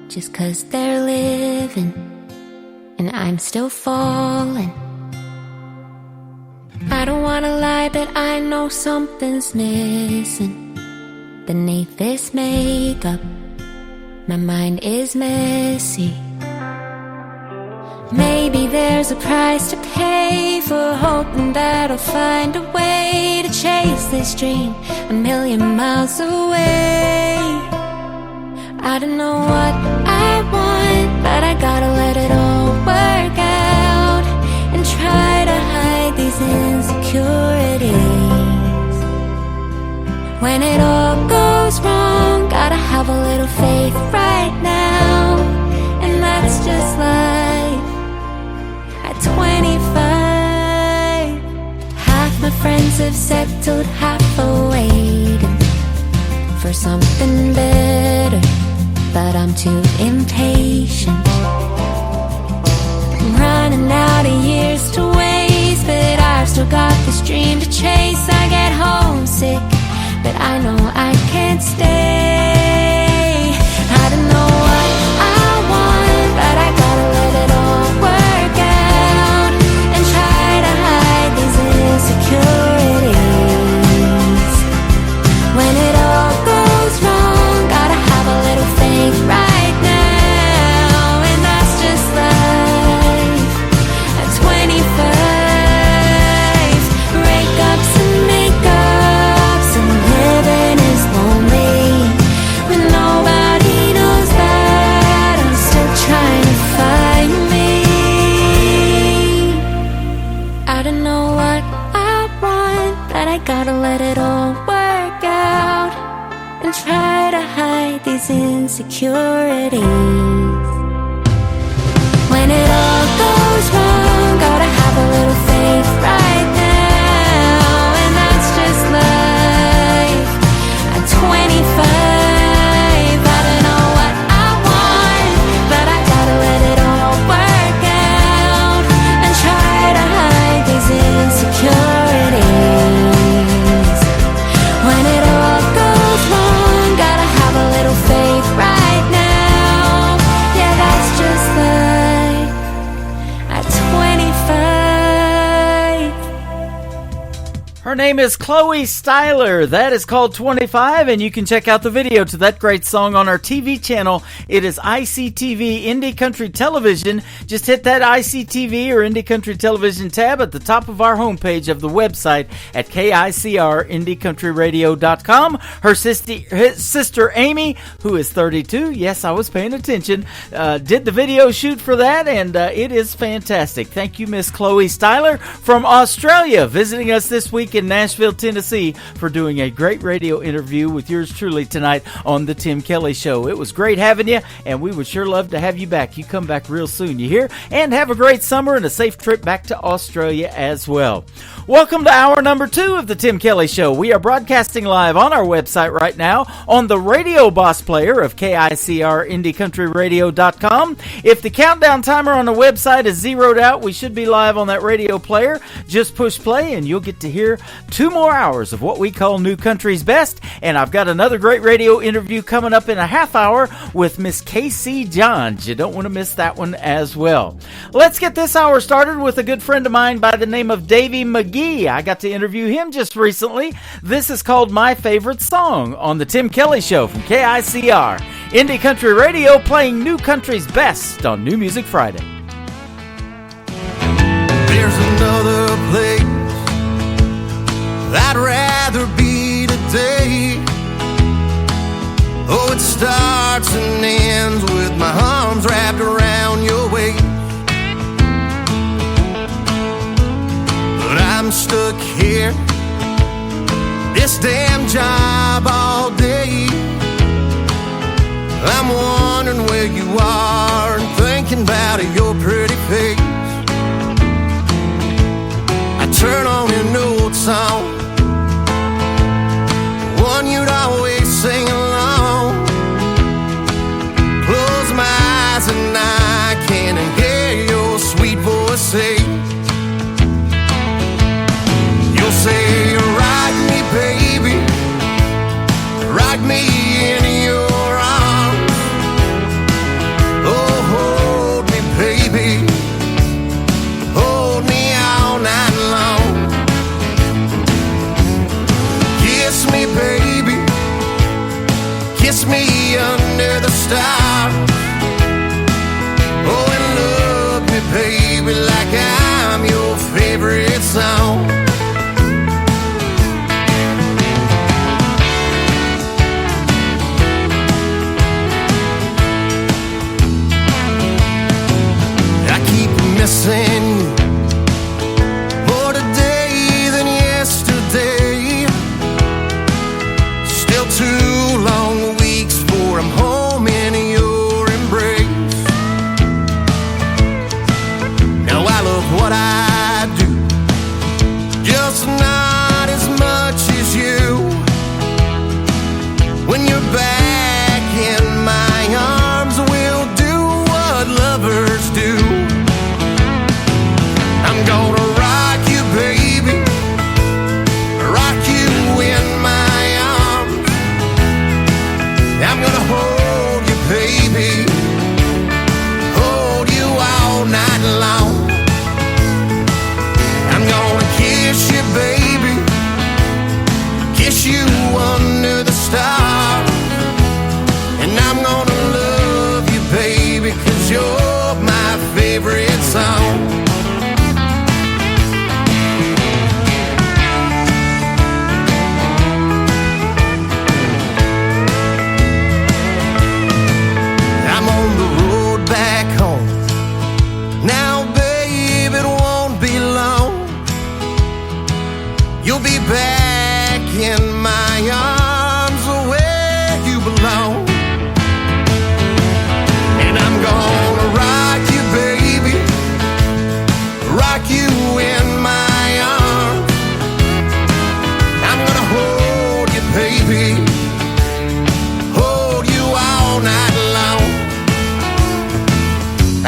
just 'cause they're living and I'm still falling. I don't wanna lie, but I know something's missing beneath this makeup. My mind is messy. Maybe there's a price to pay for hoping that I'll find a way to chase this dream a million miles away. I don't know what I want, but I gotta let it all work out and try to hide these insecurities. When it all goes wrong, gotta have a little faith right now, and that's just life. At 25, half my friends have settled, half are waiting for something better, but I'm too impatient. I'm running out of years to waste, but I've still got this dream to chase. I get homesick, but I know I can't stay. I don't know what I want, but I gotta let it all work out and try to hide these insecurities. When it all goes wrong, gotta have a little faith right now, and that's just life. At 25, breakups and makeups and living is lonely, but nobody knows that I'm still trying to find me. I don't know what I want, but I gotta let it all work out and try to hide these insecurities. When it all goes wrong, gotta have a little faith right now, and that's just life. At 25, I don't know what I want, but I gotta let it all work out and try to hide these insecurities. When it all goes wrong, gotta have a little faith right now. Yeah, that's just life. At 25. Her name is Chloe Styler. That is called 25, and you can check out the video to that great song on our TV channel. It is ICTV Indie Country Television. Just hit that ICTV or Indie Country Television tab at the top of our homepage of the website at KICRIndieCountryRadio.com. Her sister Amy, who is 32, yes, I was paying attention, did the video shoot for that, and it is fantastic. Thank you, Miss Chloe Styler from Australia, visiting us this week in Nashville, Tennessee, for doing a great radio interview with yours truly tonight on The Tim Kelly Show. It was great having you, and we would sure love to have you back. You come back real soon, you hear? And have a great summer and a safe trip back to Australia as well. Welcome to hour number 2 of The Tim Kelly Show. We are broadcasting live on our website right now on the Radio Boss player of KICRIndieCountryRadio.com. If the countdown timer on the website is zeroed out, we should be live on that radio player. Just push play and you'll get to hear 2 more hours of what we call New Country's Best. And I've got another great radio interview coming up in a half hour with Miss Casey Johns. You don't want to miss that one as well. Let's get this hour started with a good friend of mine by the name of Davey McGee. I got to interview him just recently. This is called My Favorite Song on The Tim Kelly Show from KICR. Indie Country Radio, playing New Country's Best on New Music Friday. There's another place I'd rather be today. Oh, it starts and ends with my arms wrapped around your waist. But I'm stuck here, this damn job all day. I'm wondering where you are and thinking about your pretty face. I turn on an old song, one you'd always sing along. Close my eyes and I can hear your sweet voice say, you'll say kiss me under the stars. Oh, and love me, baby, like I'm your favorite song. I keep missing you more today than yesterday. Still too long weeks before I'm home in your embrace. Now I love what I do, just not as much as you. When you're back in my arms, we'll do what lovers do. I'm gonna rock you, baby, rock you in my arms. I'm gonna hold you, baby, hold you all night long. I'm gonna kiss you, baby, kiss you under the stars. And I'm gonna love you, baby, 'cause you're my favorite song. I'm on the road back home now, babe, it won't be long. You'll be back in my arms where you belong. And I'm gonna rock you, baby, rock you in my arms. I'm gonna hold you, baby, hold you all night long.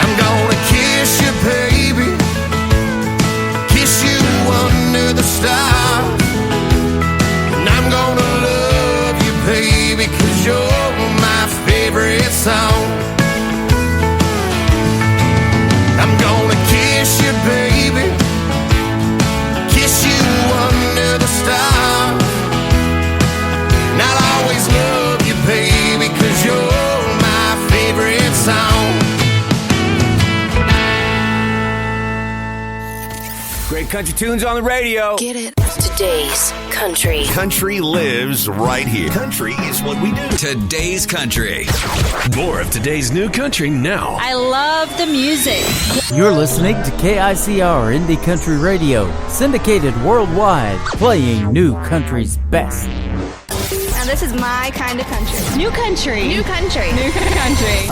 I'm gonna kiss you, baby, kiss you under the stars. And I'm gonna love you, baby, 'cause you're my favorite song. I'm gonna kiss you, baby, kiss you under the stars. And I'll always love you, baby, 'cause you're my favorite song. Great country tunes on the radio. Get it? Today's country. Country lives right here. Country is what we do. Today's country. More of today's new country now. I love the music. You're listening to KICR Indie Country Radio, syndicated worldwide, playing new country's best. Now this is my kind of country. New country. New country. New country.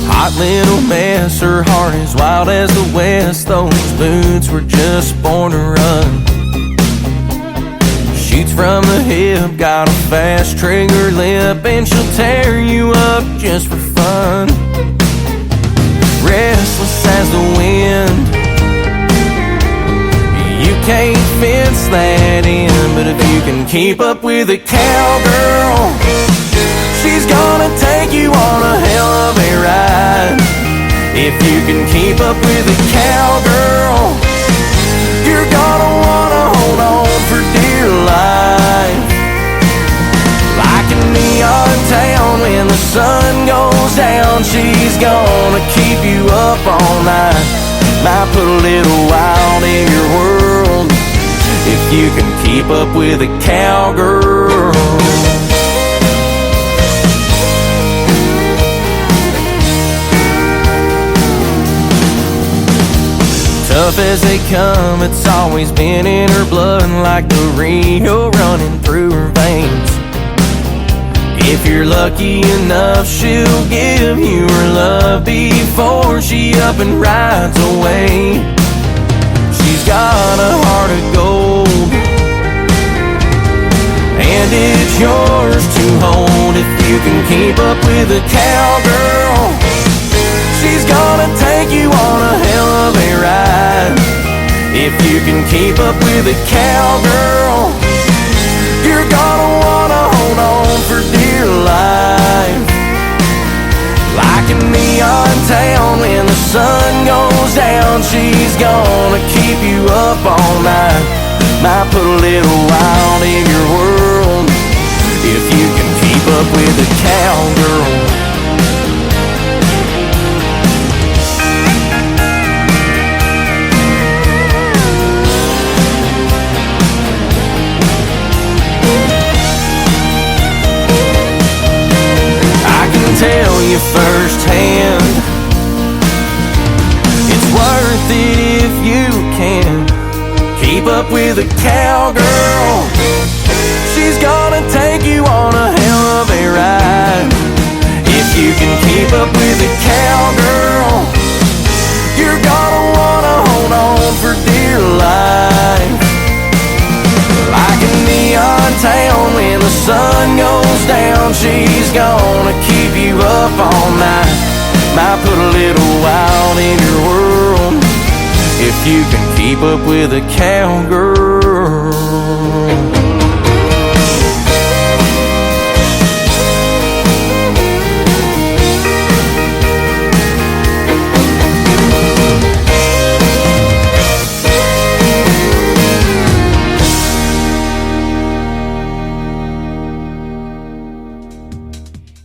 Hot little mess, her heart is wild as the west. Those boots were just born to run. Shoots from the hip, got a fast trigger lip, and she'll tear you up just for fun. Restless as the wind, you can't fence that in. But if you can keep up with a cowgirl, she's gonna take you on a hell of a ride. If you can keep up with a cowgirl, you're gonna wanna hold on for dear life. Like a neon town when the sun goes down, she's gonna keep you up all night. Might put a little wild in your world if you can keep up with a cowgirl. Tough as they come, it's always been in her blood, like the Rio running through her veins. If you're lucky enough, she'll give you her love before she up and rides away. She's got a heart of gold, and it's yours to hold if you can keep up with a cowgirl. She's gonna take you on a hell of a ride. If you can keep up with a cowgirl, you're gonna want down, she's gonna keep you up all night. Might put a little wild in your world if you can keep up with a cowgirl. Tell you firsthand, it's worth it if you can keep up with a cowgirl. She's gonna take you on a hell of a ride. If you can keep up with a cowgirl, you're gonna wanna hold on for dear life. Like a neon town when the sun goes down, she's gonna keep you up all night. Might put a little wild in your world if you can keep up with a cowgirl.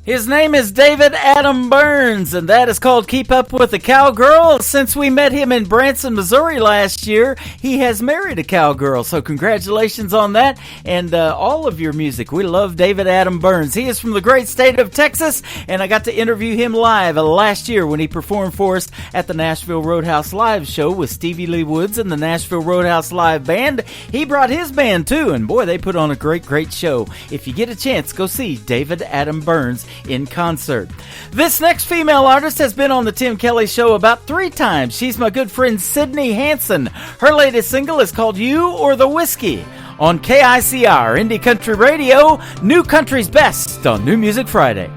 His name is David Adam Burns, and that is called Keep Up with a Cowgirl. Since we met him in Branson, Missouri last year, he has married a cowgirl, so congratulations on that, and all of your music. We love David Adam Burns. He is from the great state of Texas, and I got to interview him live last year when he performed for us at the Nashville Roadhouse Live show with Stevie Lee Woods and the Nashville Roadhouse Live Band. He brought his band too, and boy, they put on a great show. If you get a chance, go see David Adam Burns in concert. This next female artist has been on the Tim Kelly Show about 3 times. She's my good friend Sydney Hansen. Her latest single is called You or the Whiskey on KICR Indie Country Radio, New Country's Best on New Music Friday.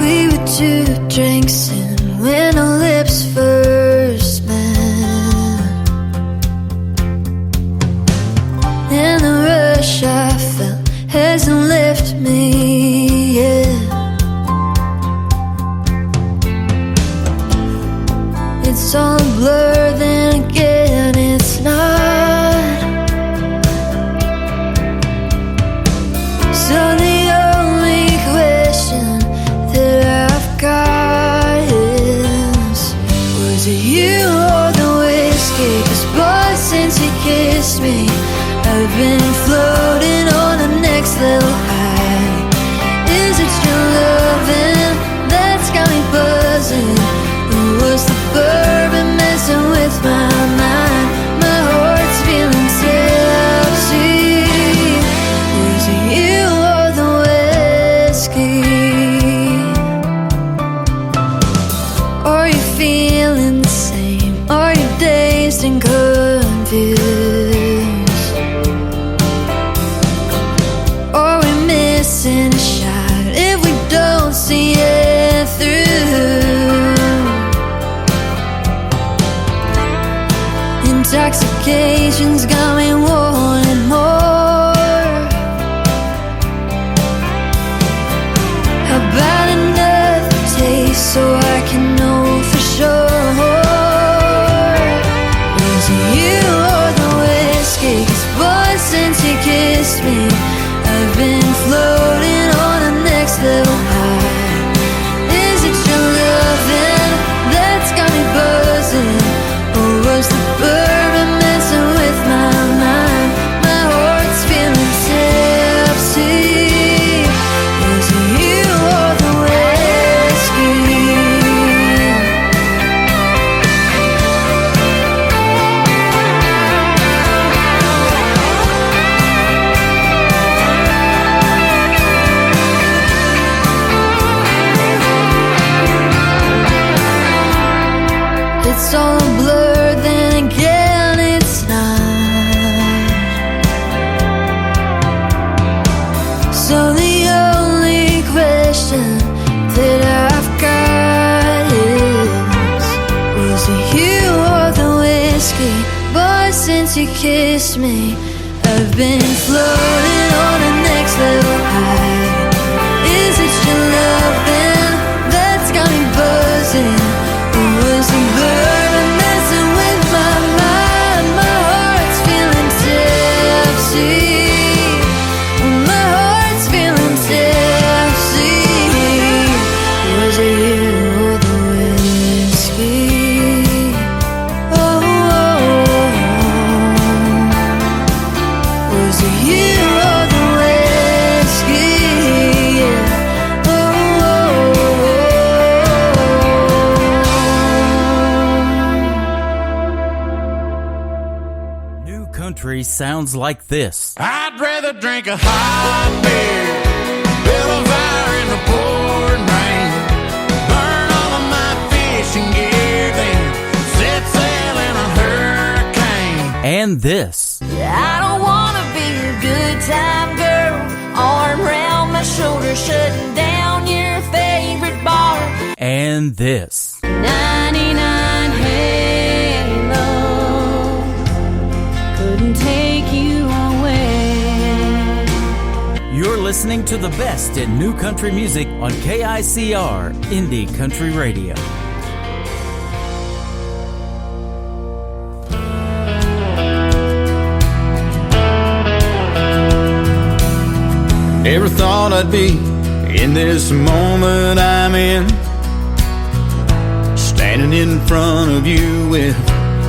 We were 2 drinks in when our lips first met. In the rush I felt hasn't left me yet. It's all a blur, then again it's not. So the only question that I've got is, was it you or the whiskey? 'Cause boy, since you kissed me, I've been floating on the next little high. Is it your loving that's got me buzzing? Or was the bourbon messing with my mind? My heart's feeling tipsy. Is it you or the whiskey? Are you feeling the same? Are you dazed and confused? In a shot if we don't see it through. Intoxication's got me wanting more. How about another taste so I can know for sure? Is it you or the whiskey? 'Cause boy, since you kissed me, I've been floating on the next level high. Is it your loving that's got me buzzing? Or was the bourbon messing with my mind? My heart's feeling tipsy. Is it you or the whiskey? It's all a blur, then again it's not. So the only question that I've got is, was it you or the whiskey? Boy, since you kissed me, I've been floating on the next level high. Is it your loving that's got me buzzing? country sounds like this. I'd rather drink a hot beer, build a fire in the pouring rain, burn all of my fishing gear, then set sail in a hurricane. And this. I don't wanna be a good time girl, arm around my shoulder, shutting down your favorite bar. And this. 99 Halo couldn't take you away. You're listening to the best in new country music on KICR Indie Country Radio. Never thought I'd be in this moment I'm in, standing in front of you with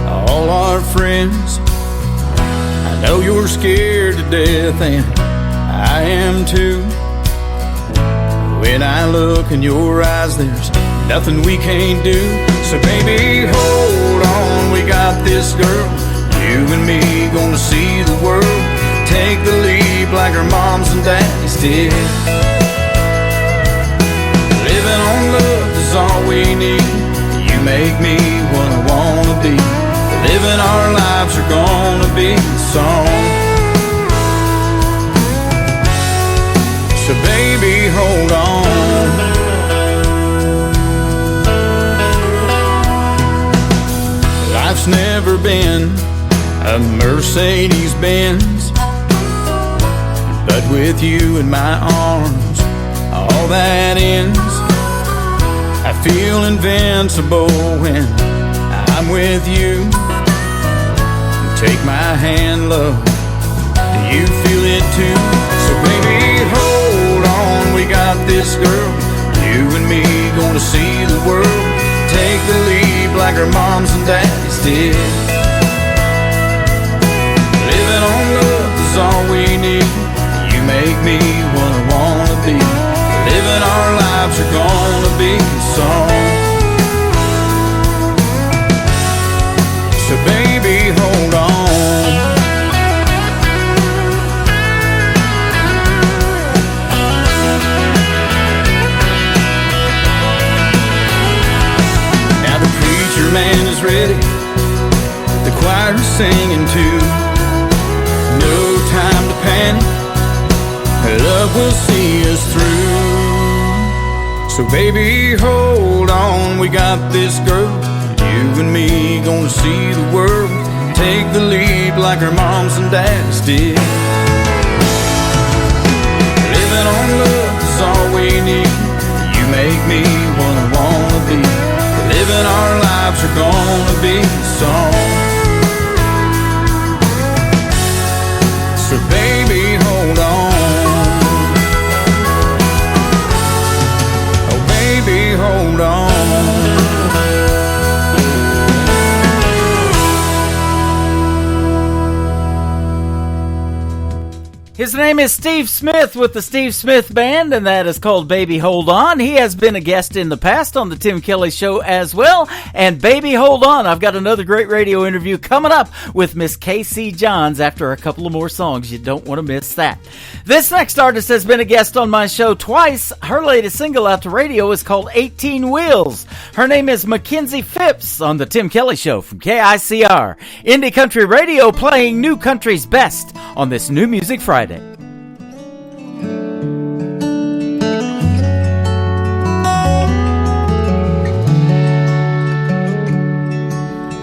all our friends. I know you're scared to death and I am too. When I look in your eyes, there's nothing we can't do. So baby, hold on, we got this, girl. You and me gonna see the world. Take the lead like our moms and daddies did. Living on love is all we need. You make me what I wanna be. Living our lives are gonna be a song. So baby, hold on. Life's never been a Mercedes-Benz, but with you in my arms, all that ends. I feel invincible when I'm with you. Take my hand, love, do you feel it too? So baby, hold on, we got this, girl. You and me gonna see the world. Take the lead like our moms and daddies did. Living on love is all we need. You make me what I wanna be. Living our lives are gonna be a song. So baby, hold on. Now the preacher man is ready, the choir's singing too. No time to panic, love will see us through. So baby, hold on, we got this, girl. You and me gonna see the world. Take the lead like our moms and dads did. Living on love is all we need. You make me what I wanna be. Living our lives are gonna be a song. So baby, hold on. Oh baby, hold on. His name is Steve Smith with the Steve Smith Band, and that is called Baby Hold On. He has been a guest in the past on the Tim Kelly Show as well. And Baby Hold On, I've got another great radio interview coming up with Miss Casey Johns after a couple of more songs. You don't want to miss that. This next artist has been a guest on my show twice. Her latest single out to radio is called 18 Wheels. Her name is Mackenzie Phipps on the Tim Kelly Show from KICR. Indie Country Radio, playing new country's best on this New Music Friday.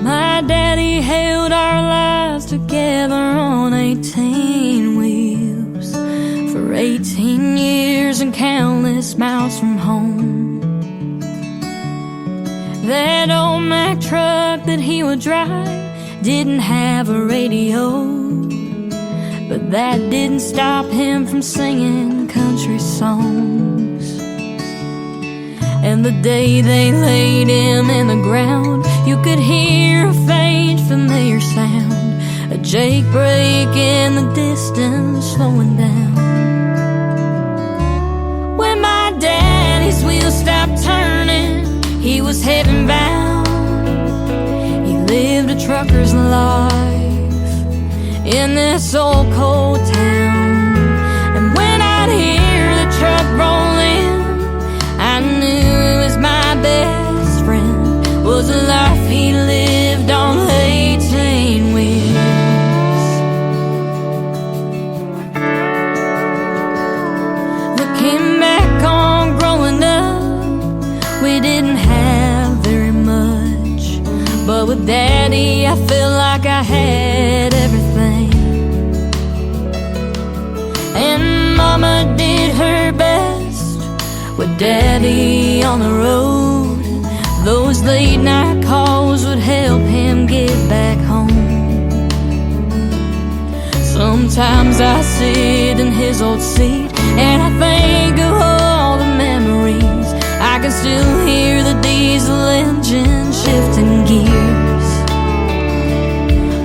My daddy held our lives together on 18 wheels for 18 years and countless miles from home. That old Mack truck that he would drive didn't have a radio, but that didn't stop him from singing country songs. And the day they laid him in the ground, you could hear a faint familiar sound, a jake brake in the distance slowing down. When my daddy's wheels stopped turning, he was heaven bound. He lived a trucker's life this old cold town. And when I'd hear the truck roll in, I knew it was my best friend. Was a life he lived on 18 wheels. Looking back on growing up, we didn't have very much, but with Daddy I felt like I had everything. And Mama did her best with Daddy on the road. Those late night calls would help him get back home. Sometimes I sit in his old seat and I think of all the memories. I can still hear the diesel engine shifting gears.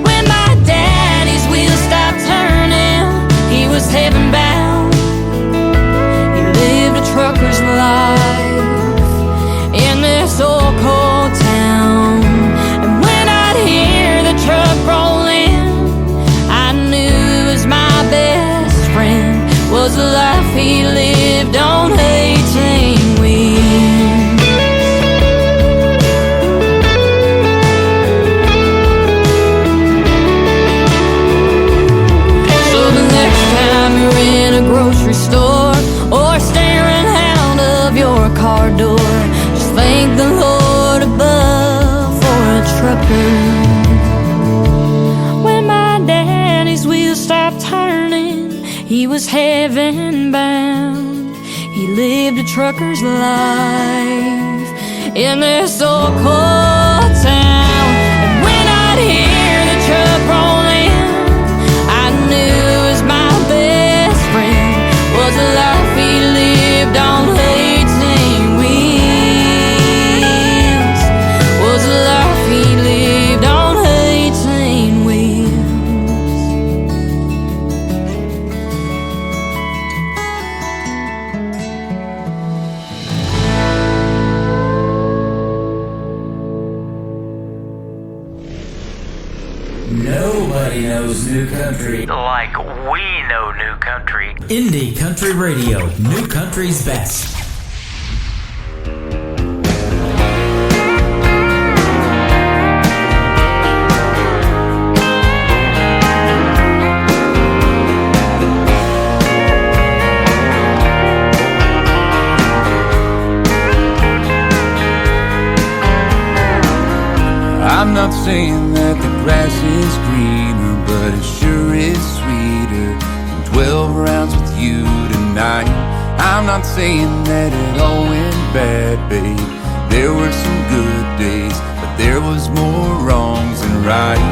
When my daddy's wheels stopped turning, he was heaven bound. He lived a trucker's life in this old cold town. And when I'd hear the truck roll in, I knew it was my best friend. Was the life he lived on 18 wheels. So the next time you're in a grocery store or staring out of your car door, just thank the Lord above for a trucker. When my daddy's wheels stopped turning, he was heaven bound. He lived a trucker's life in this old cold town. And when I'd hear the truck roll in, I knew it was my best friend. Was a life he lived on 18 wheels. Was a life he lived on 18 wheels. Nobody knows new country like we know new country. Indie Country Radio, new country's best. I'm not saying that the grass is greener, but it sure is sweeter than 12 rounds with you tonight. I'm not saying that it all went bad, babe. There were some good days, but there was more wrongs than right.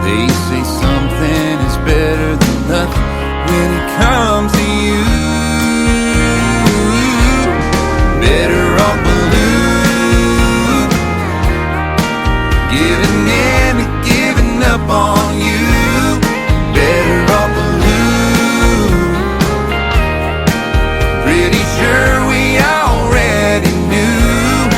They say something is better than nothing when it comes to you. Better off blue, giving in to giving up on you. Better off blue. Pretty sure we already knew.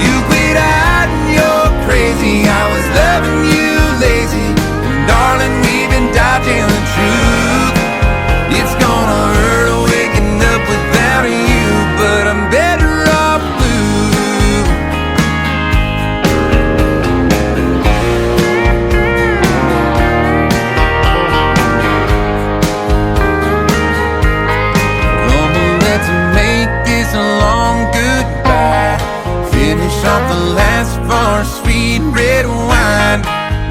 You quit hiding, you're crazy. I was loving you lazy, and darling, we've been dodging the truth. It's gonna hurt waking up without you, but I'm better off blue. Gonna let's make this a long goodbye. Finish off the last of our sweet red wine.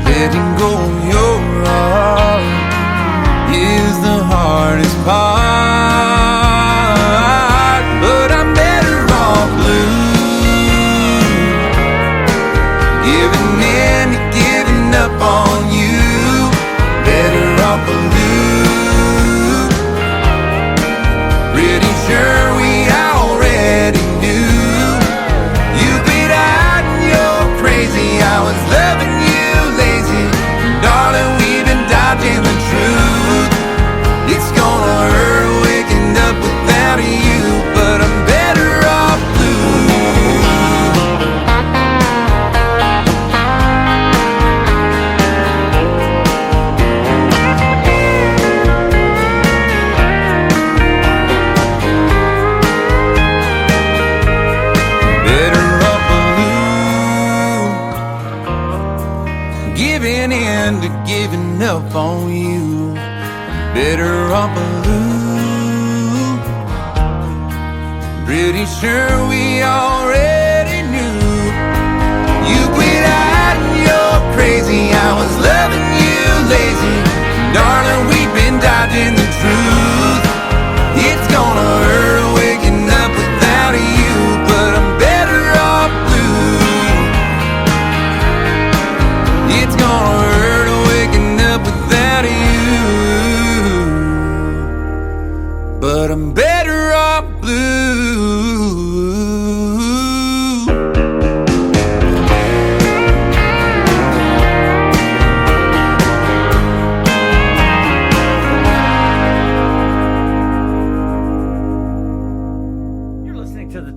Letting go of your heart is the hardest part, but I'm better off blue. Giving in to giving up on you. Better off blue. Pretty sure we already knew. You quit hiding, you're crazy. I was loving you lazy, darling, we've been dodging the truth. It's gonna hurt waking up without you, but I'm better off blue. giving up on you. Better off blue. Pretty sure we already knew. You quit hiding, you're crazy. I was loving you lazy. Darling, we've been dodging the truth. It's gonna hurt waking up without you, but I'm better off blue. It's gonna hurt waking up without you, but I'm better off blue.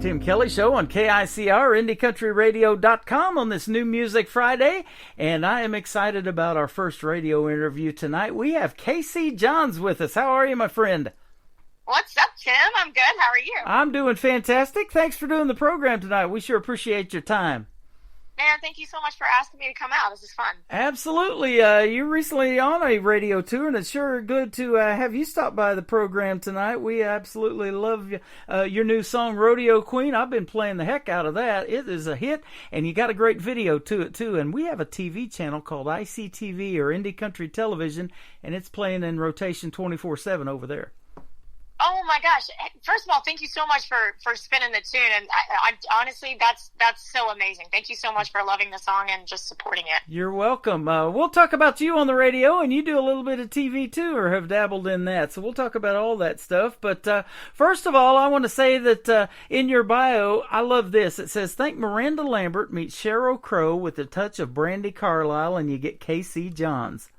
Tim Kelly Show on KICR, IndieCountryRadio.com on this New Music Friday, and I am excited about our first radio interview tonight. We have Casey Johns with us. How are you, my friend? What's up, Tim? I'm good. How are you? I'm doing fantastic. Thanks for doing the program tonight. We sure appreciate your time. Man, thank you so much for asking me to come out. This is fun. Absolutely. You're recently on a radio tour, and it's sure good to have you stop by the program tonight. We absolutely love your new song, Rodeo Queen. I've been playing the heck out of that. It is a hit, and you got a great video to it, too. And we have a TV channel called ICTV, or Indie Country Television, and it's playing in rotation 24/7 over there. Oh my gosh! First of all, thank you so much for spinning the tune, and I honestly, that's so amazing. Thank you so much for loving the song and just supporting it. You're welcome. We'll talk about you on the radio, and you do a little bit of TV too, or have dabbled in that. So we'll talk about all that stuff. But first of all, I want to say that in your bio, I love this. It says, "Thank Miranda Lambert meets Sheryl Crow with a touch of Brandi Carlile, and you get Casey Johns."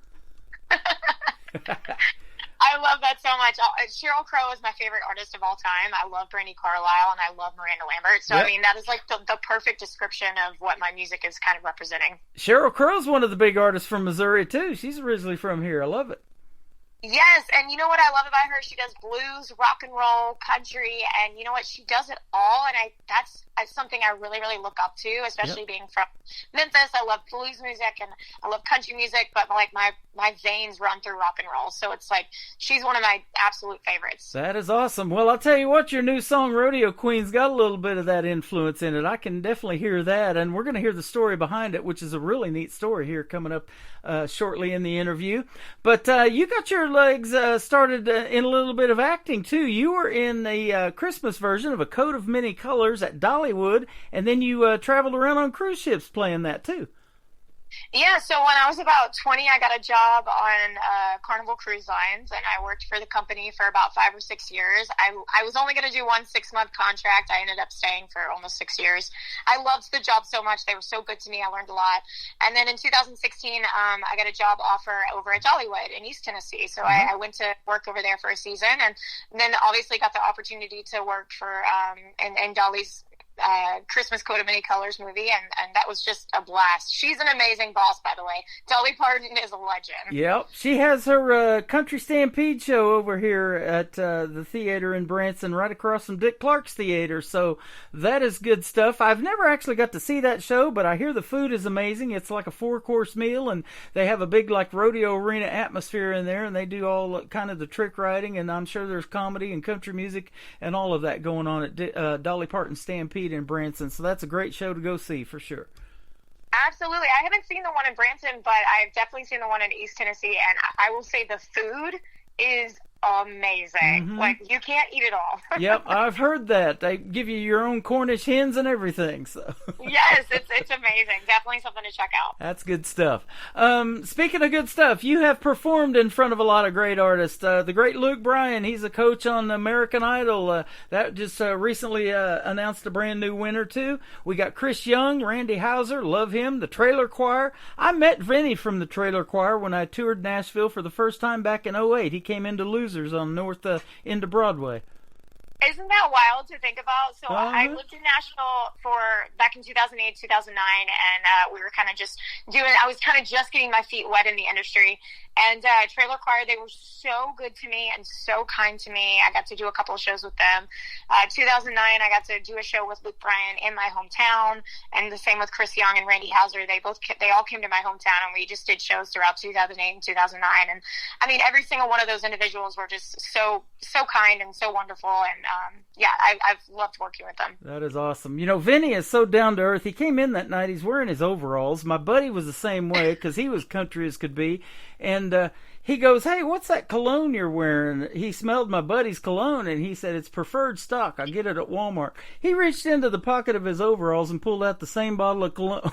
I love that so much. Sheryl Crow is my favorite artist of all time. I love Brandi Carlile, and I love Miranda Lambert. So, yep. I mean, that is like the perfect description of what my music is kind of representing. Sheryl Crow's one of the big artists from Missouri, too. She's originally from here. I love it. Yes, and you know what I love about her? She does blues, rock and roll, country, and you know what? She does it all, and that's something I really, really look up to, especially being from Memphis. I love blues music, and I love country music, but like my veins run through rock and roll, so it's like she's one of my absolute favorites. That is awesome. Well, I'll tell you what, your new song, Rodeo Queen's got a little bit of that influence in it. I can definitely hear that, and we're going to hear the story behind it, which is a really neat story here coming up shortly in the interview. But you got your legs started in a little bit of acting too. You were in the Christmas version of A Coat of Many Colors at Dollywood, and then you traveled around on cruise ships playing that too. Yeah, so when I was about 20, I got a job on Carnival Cruise Lines, and I worked for the company for about 5 or 6 years. I was only going to do one 6-month contract. I ended up staying for almost 6 years. I loved the job so much. They were so good to me. I learned a lot. And then in 2016, I got a job offer over at Dollywood in East Tennessee. So I went to work over there for a season, and then obviously got the opportunity to work for in Dolly's Christmas Coat of Many Colors movie, and that was just a blast. She's an amazing boss, by the way. Dolly Parton is a legend. Yep. She has her Country Stampede show over here at the theater in Branson, right across from Dick Clark's theater, so that is good stuff. I've never actually got to see that show, but I hear the food is amazing. It's like a 4-course meal, and they have a big like rodeo arena atmosphere in there, and they do all kind of the trick riding, and I'm sure there's comedy and country music and all of that going on at Dolly Parton Stampede in Branson, so that's a great show to go see for sure. Absolutely. I haven't seen the one in Branson, but I've definitely seen the one in East Tennessee, and I will say the food is amazing. Mm-hmm. Like, you can't eat it all. Yep, I've heard that. They give you your own Cornish hens and everything. So yes, it's amazing. Definitely something to check out. That's good stuff. Speaking of good stuff, you have performed in front of a lot of great artists. The great Luke Bryan, he's a coach on American Idol. That just recently announced a brand new winner, too. We got Chris Young, Randy Houser, love him, the Trailer Choir. I met Vinny from the Trailer Choir when I toured Nashville for the first time back in 2008. He came into Losers on North into Broadway. Isn't that wild to think about? So I lived in Nashville back in 2008, 2009, and we were kind of just I was kind of just getting my feet wet in the industry. And Trailer Choir, they were so good to me and so kind to me. I got to do a couple of shows with them. 2009, I got to do a show with Luke Bryan in my hometown, and the same with Chris Young and Randy Hauser. They all came to my hometown, and we just did shows throughout 2008 and 2009. And I mean, every single one of those individuals were just so kind and so wonderful. And I've loved working with them. That is awesome. You know, Vinny is so down to earth. He came in that night. He's wearing his overalls. My buddy was the same way because he was country as could be. And he goes, "Hey, what's that cologne you're wearing?" He smelled my buddy's cologne, and he said, "It's preferred stock. I get it at Walmart." He reached into the pocket of his overalls and pulled out the same bottle of cologne.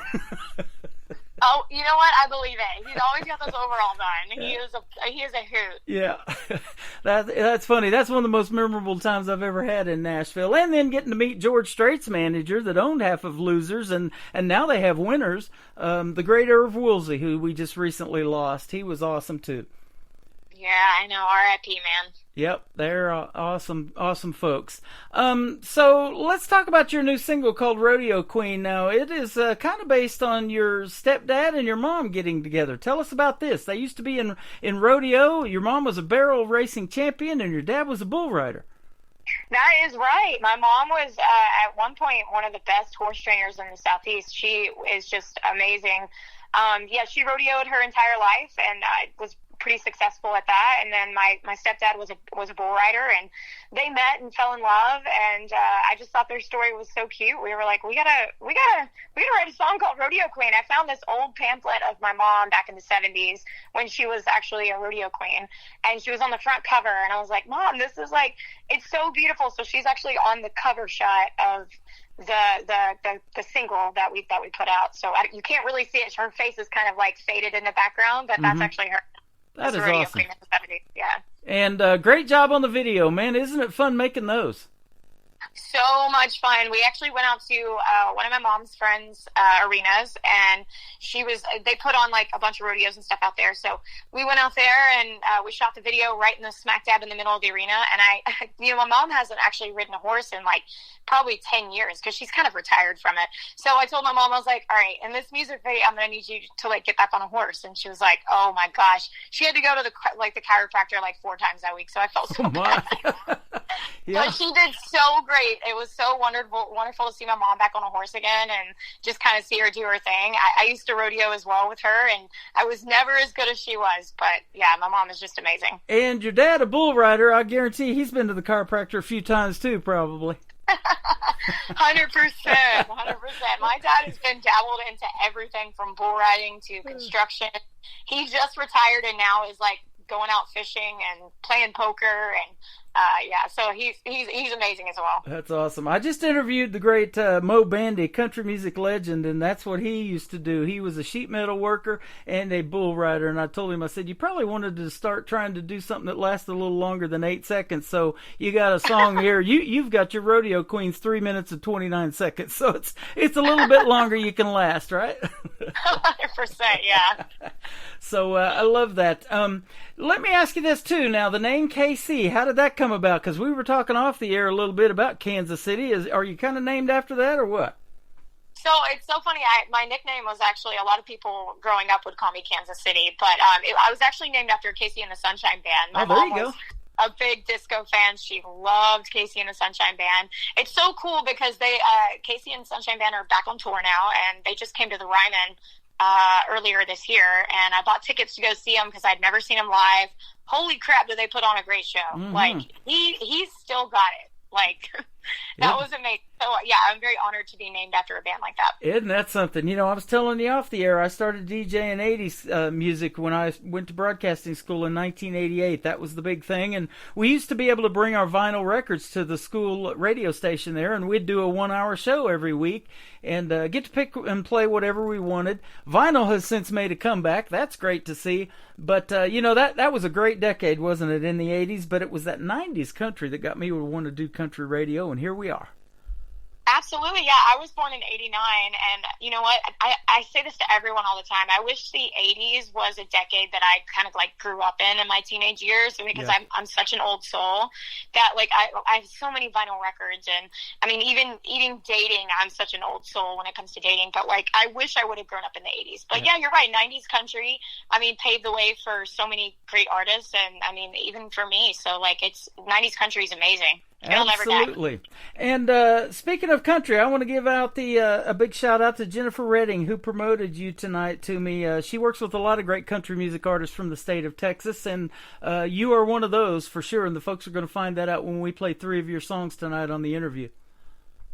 Oh, you know what? I believe it. He's always got those overalls on. He is a hoot. Yeah, that's funny. That's one of the most memorable times I've ever had in Nashville. And then getting to meet George Strait's manager that owned half of Losers, and now they have Winners. The great Irv Woolsey, who we just recently lost. He was awesome too. Yeah, I know. R.I.P., man. Yep, they're awesome folks. So let's talk about your new single called Rodeo Queen. Now, it is kind of based on your stepdad and your mom getting together. Tell us about this. They used to be in rodeo. Your mom was a barrel racing champion, and your dad was a bull rider. That is right. My mom was, at one point, one of the best horse trainers in the Southeast. She is just amazing. She rodeoed her entire life, and was pretty successful at that. And then my stepdad was a bull rider, and they met and fell in love. And I just thought their story was so cute. We were like, we gotta write a song called Rodeo Queen. I found this old pamphlet of my mom back in the 70s when she was actually a rodeo queen, and she was on the front cover. And I was like, Mom, this is like, it's so beautiful. So she's actually on the cover shot of the single that we put out. So you can't really see it. Her face is kind of like faded in the background, but that's actually her. That is awesome. Yeah. And great job on the video, man. Isn't it fun making those? So much fun. We actually went out to one of my mom's friends' arenas, and they put on like a bunch of rodeos and stuff out there. So we went out there and we shot the video right in the smack dab in the middle of the arena. And my mom hasn't actually ridden a horse in like probably 10 years because she's kind of retired from it. So I told my mom, I was like, all right, in this music video, I'm going to need you to like get back on a horse. And she was like, oh my gosh. She had to go to the chiropractor like 4 times that week. So I felt so bad. Yeah. But she did so great. It was so wonderful to see my mom back on a horse again and just kind of see her do her thing. I used to rodeo as well with her, and I was never as good as she was. But yeah, my mom is just amazing. And your dad, a bull rider, I guarantee he's been to the chiropractor a few times too, probably. 100%. My dad has been dabbled into everything from bull riding to construction. He just retired and now is like going out fishing and playing poker, and so he's amazing as well. That's awesome. I just interviewed the great Mo Bandy, country music legend, and that's what he used to do. He was a sheet metal worker and a bull rider, and I told him, I said, you probably wanted to start trying to do something that lasted a little longer than 8 seconds, so you got a song here. You've got your Rodeo Queen's 3 minutes and 29 seconds, so it's a little bit longer you can last, right? 100%, yeah. So I love that. Let me ask you this too. Now, the name KC, how did that come about? Because we were talking off the air a little bit about Kansas City. Are you kind of named after that, or what? So it's so funny. My nickname was actually, a lot of people growing up would call me Kansas City, but I was actually named after Casey and the Sunshine Band. My mom was a big disco fan. She loved Casey and the Sunshine Band. It's so cool because Casey and the Sunshine Band are back on tour now, and they just came to the Ryman earlier this year, and I bought tickets to go see him because I'd never seen him live. Holy crap, did they put on a great show. Mm-hmm. Like, he's still got it. Like, that was amazing. So, yeah, I'm very honored to be named after a band like that. Isn't that something? You know, I was telling you off the air, I started DJing 80s music when I went to broadcasting school in 1988. That was the big thing. And we used to be able to bring our vinyl records to the school radio station there, and we'd do a 1-hour show every week and get to pick and play whatever we wanted. Vinyl has since made a comeback. That's great to see. But, that was a great decade, wasn't it, in the 80s? But it was that 90s country that got me to want to do country radio, and here we are. Absolutely, yeah. I was born in '89, and you know what? I say this to everyone all the time. I wish the '80s was a decade that I kind of like grew up in my teenage years, because I'm such an old soul that like I have so many vinyl records, and I mean even dating, I'm such an old soul when it comes to dating. But like I wish I would have grown up in the '80s. But yeah, you're right. '90s country, I mean, paved the way for so many great artists, and I mean even for me. So like it's '90s country is amazing. It'll Absolutely. And speaking of country, I want to give out a big shout out to Jennifer Redding, who promoted you tonight to me. She works with a lot of great country music artists from the state of Texas, and you are one of those for sure. And the folks are going to find that out when we play 3 of your songs tonight on the interview.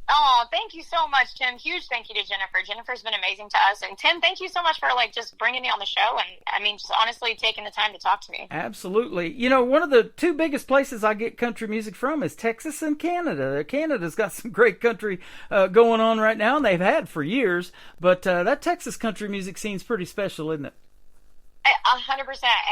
Oh, thank you so much, Tim. Huge thank you to Jennifer. Jennifer's been amazing to us. And Tim, thank you so much for like just bringing me on the show, and I mean just honestly taking the time to talk to me. Absolutely. You know, one of the 2 biggest places I get country music from is Texas and Canada. Canada's got some great country going on right now, and they've had for years. But that Texas country music scene's pretty special, isn't it? 100%.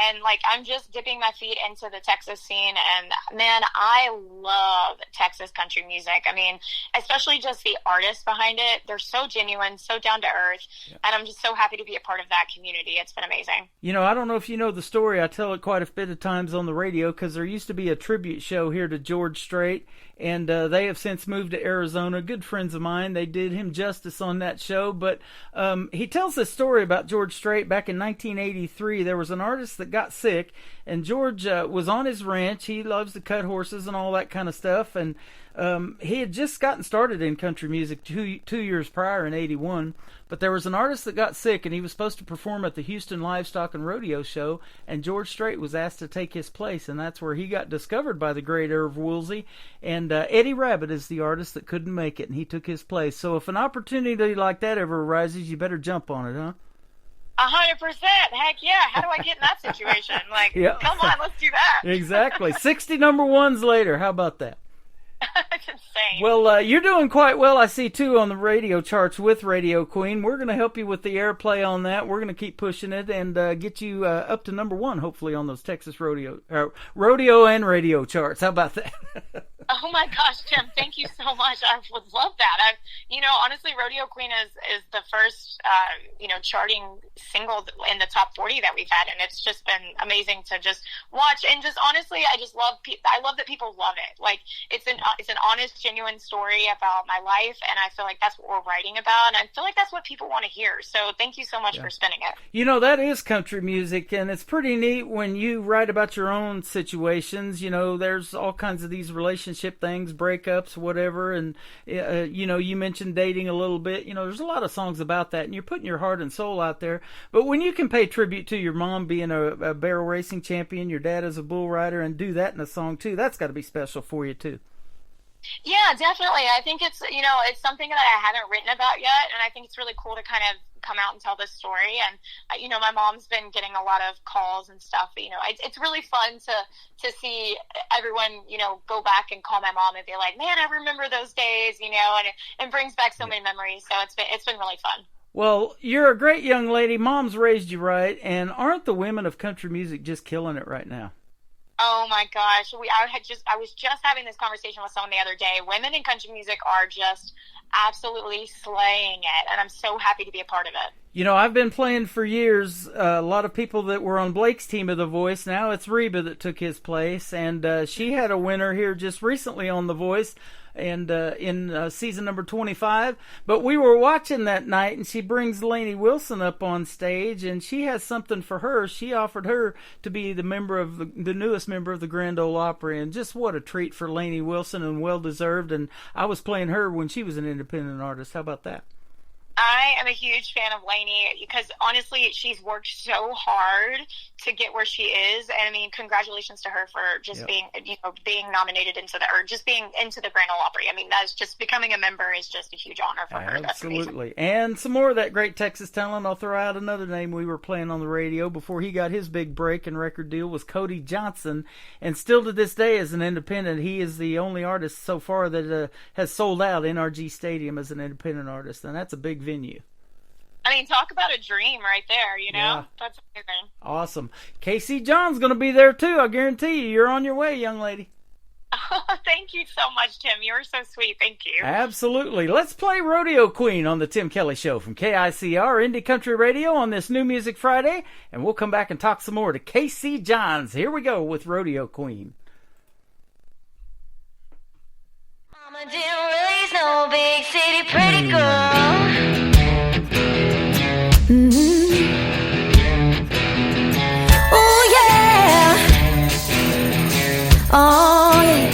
And like I'm just dipping my feet into the Texas scene, and man, I love Texas country music. I mean, especially just the artists behind it. They're so genuine, so down to earth, and I'm just so happy to be a part of that community. It's been amazing. You know, I don't know if you know the story. I tell it quite a bit of times on the radio, because there used to be a tribute show here to George Strait, and they have since moved to Arizona. Good friends of mine. They did him justice on that show, but he tells this story about George Strait. Back in 1983, there was an artist that got sick, and George was on his ranch. He loves to cut horses and all that kind of stuff, and he had just gotten started in country music two years prior in '81, but there was an artist that got sick, and he was supposed to perform at the Houston Livestock and Rodeo Show, and George Strait was asked to take his place, and that's where he got discovered by the great Irv Woolsey, and Eddie Rabbitt is the artist that couldn't make it, and he took his place. So if an opportunity like that ever arises, you better jump on it, huh? 100%. Heck yeah. How do I get in that situation? Like, come on, let's do that. Exactly. 60 number ones later. How about that? That's insane. Well, you're doing quite well, I see, too, on the radio charts with Radio Queen. We're going to help you with the airplay on that. We're going to keep pushing it and get you up to number 1, hopefully, on those Texas rodeo and radio charts. How about that? Oh my gosh, Tim, thank you so much. I would love that. Honestly, Rodeo Queen is the first, charting single in the top 40 that we've had, and it's just been amazing to just watch. And just honestly, I love that people love it. Like it's an honest, genuine story about my life, and I feel like that's what we're writing about, and I feel like that's what people want to hear. So thank you so much for spinning it. You know, that is country music, and it's pretty neat when you write about your own situations. You know, there's all kinds of these relationship things, breakups, whatever, and you mentioned dating a little bit. You know, there's a lot of songs about that, and you're putting your heart and soul out there. But when you can pay tribute to your mom being a barrel racing champion, your dad is a bull rider, and do that in a song too, that's got to be special for you too. Yeah, definitely. I think it's something that I haven't written about yet, and I think it's really cool to kind of come out and tell this story. And my mom's been getting a lot of calls and stuff. But, it's really fun to see everyone go back and call my mom and be like, man, I remember those days, and it brings back so many memories. So it's been really fun. Well, you're a great young lady. Mom's raised you right, and aren't the women of country music just killing it right now? Oh my gosh. I was just having this conversation with someone the other day. Women in country music are just absolutely slaying it, and I'm so happy to be a part of it. I've been playing for years. A lot of people that were on Blake's team of The Voice, now it's Reba that took his place, and she had a winner here just recently on The Voice, and in season number 25. But we were watching that night, and she brings Lainey Wilson up on stage, and she has something for her. She offered her to be the newest member of the Grand Ole Opry, and just what a treat for Lainey Wilson, and well deserved. And I was playing her when she was an independent artist. How about that? I am a huge fan of Lainey because honestly, she's worked so hard to get where she is. And I mean, congratulations to her for just being nominated just being into the Grand Ole Opry. I mean, that's just becoming a member is just a huge honor for her. Absolutely. And some more of that great Texas talent. I'll throw out another name we were playing on the radio before he got his big break and record deal was Cody Johnson. And still to this day as an independent, he is the only artist so far that has sold out NRG Stadium as an independent artist. And that's a big venue. I mean, talk about a dream right there, Yeah. That's amazing. Awesome. KC John's going to be there too, I guarantee you. You're on your way, young lady. thank you so much, Tim. You were so sweet. Thank you. Absolutely. Let's play Rodeo Queen on the Tim Kelly Show from KICR Indie Country Radio on this New Music Friday, and we'll come back and talk some more to KC Johns. Here we go with Rodeo Queen. Mama didn't raise no big city pretty girl. Oh yeah. Oh yeah.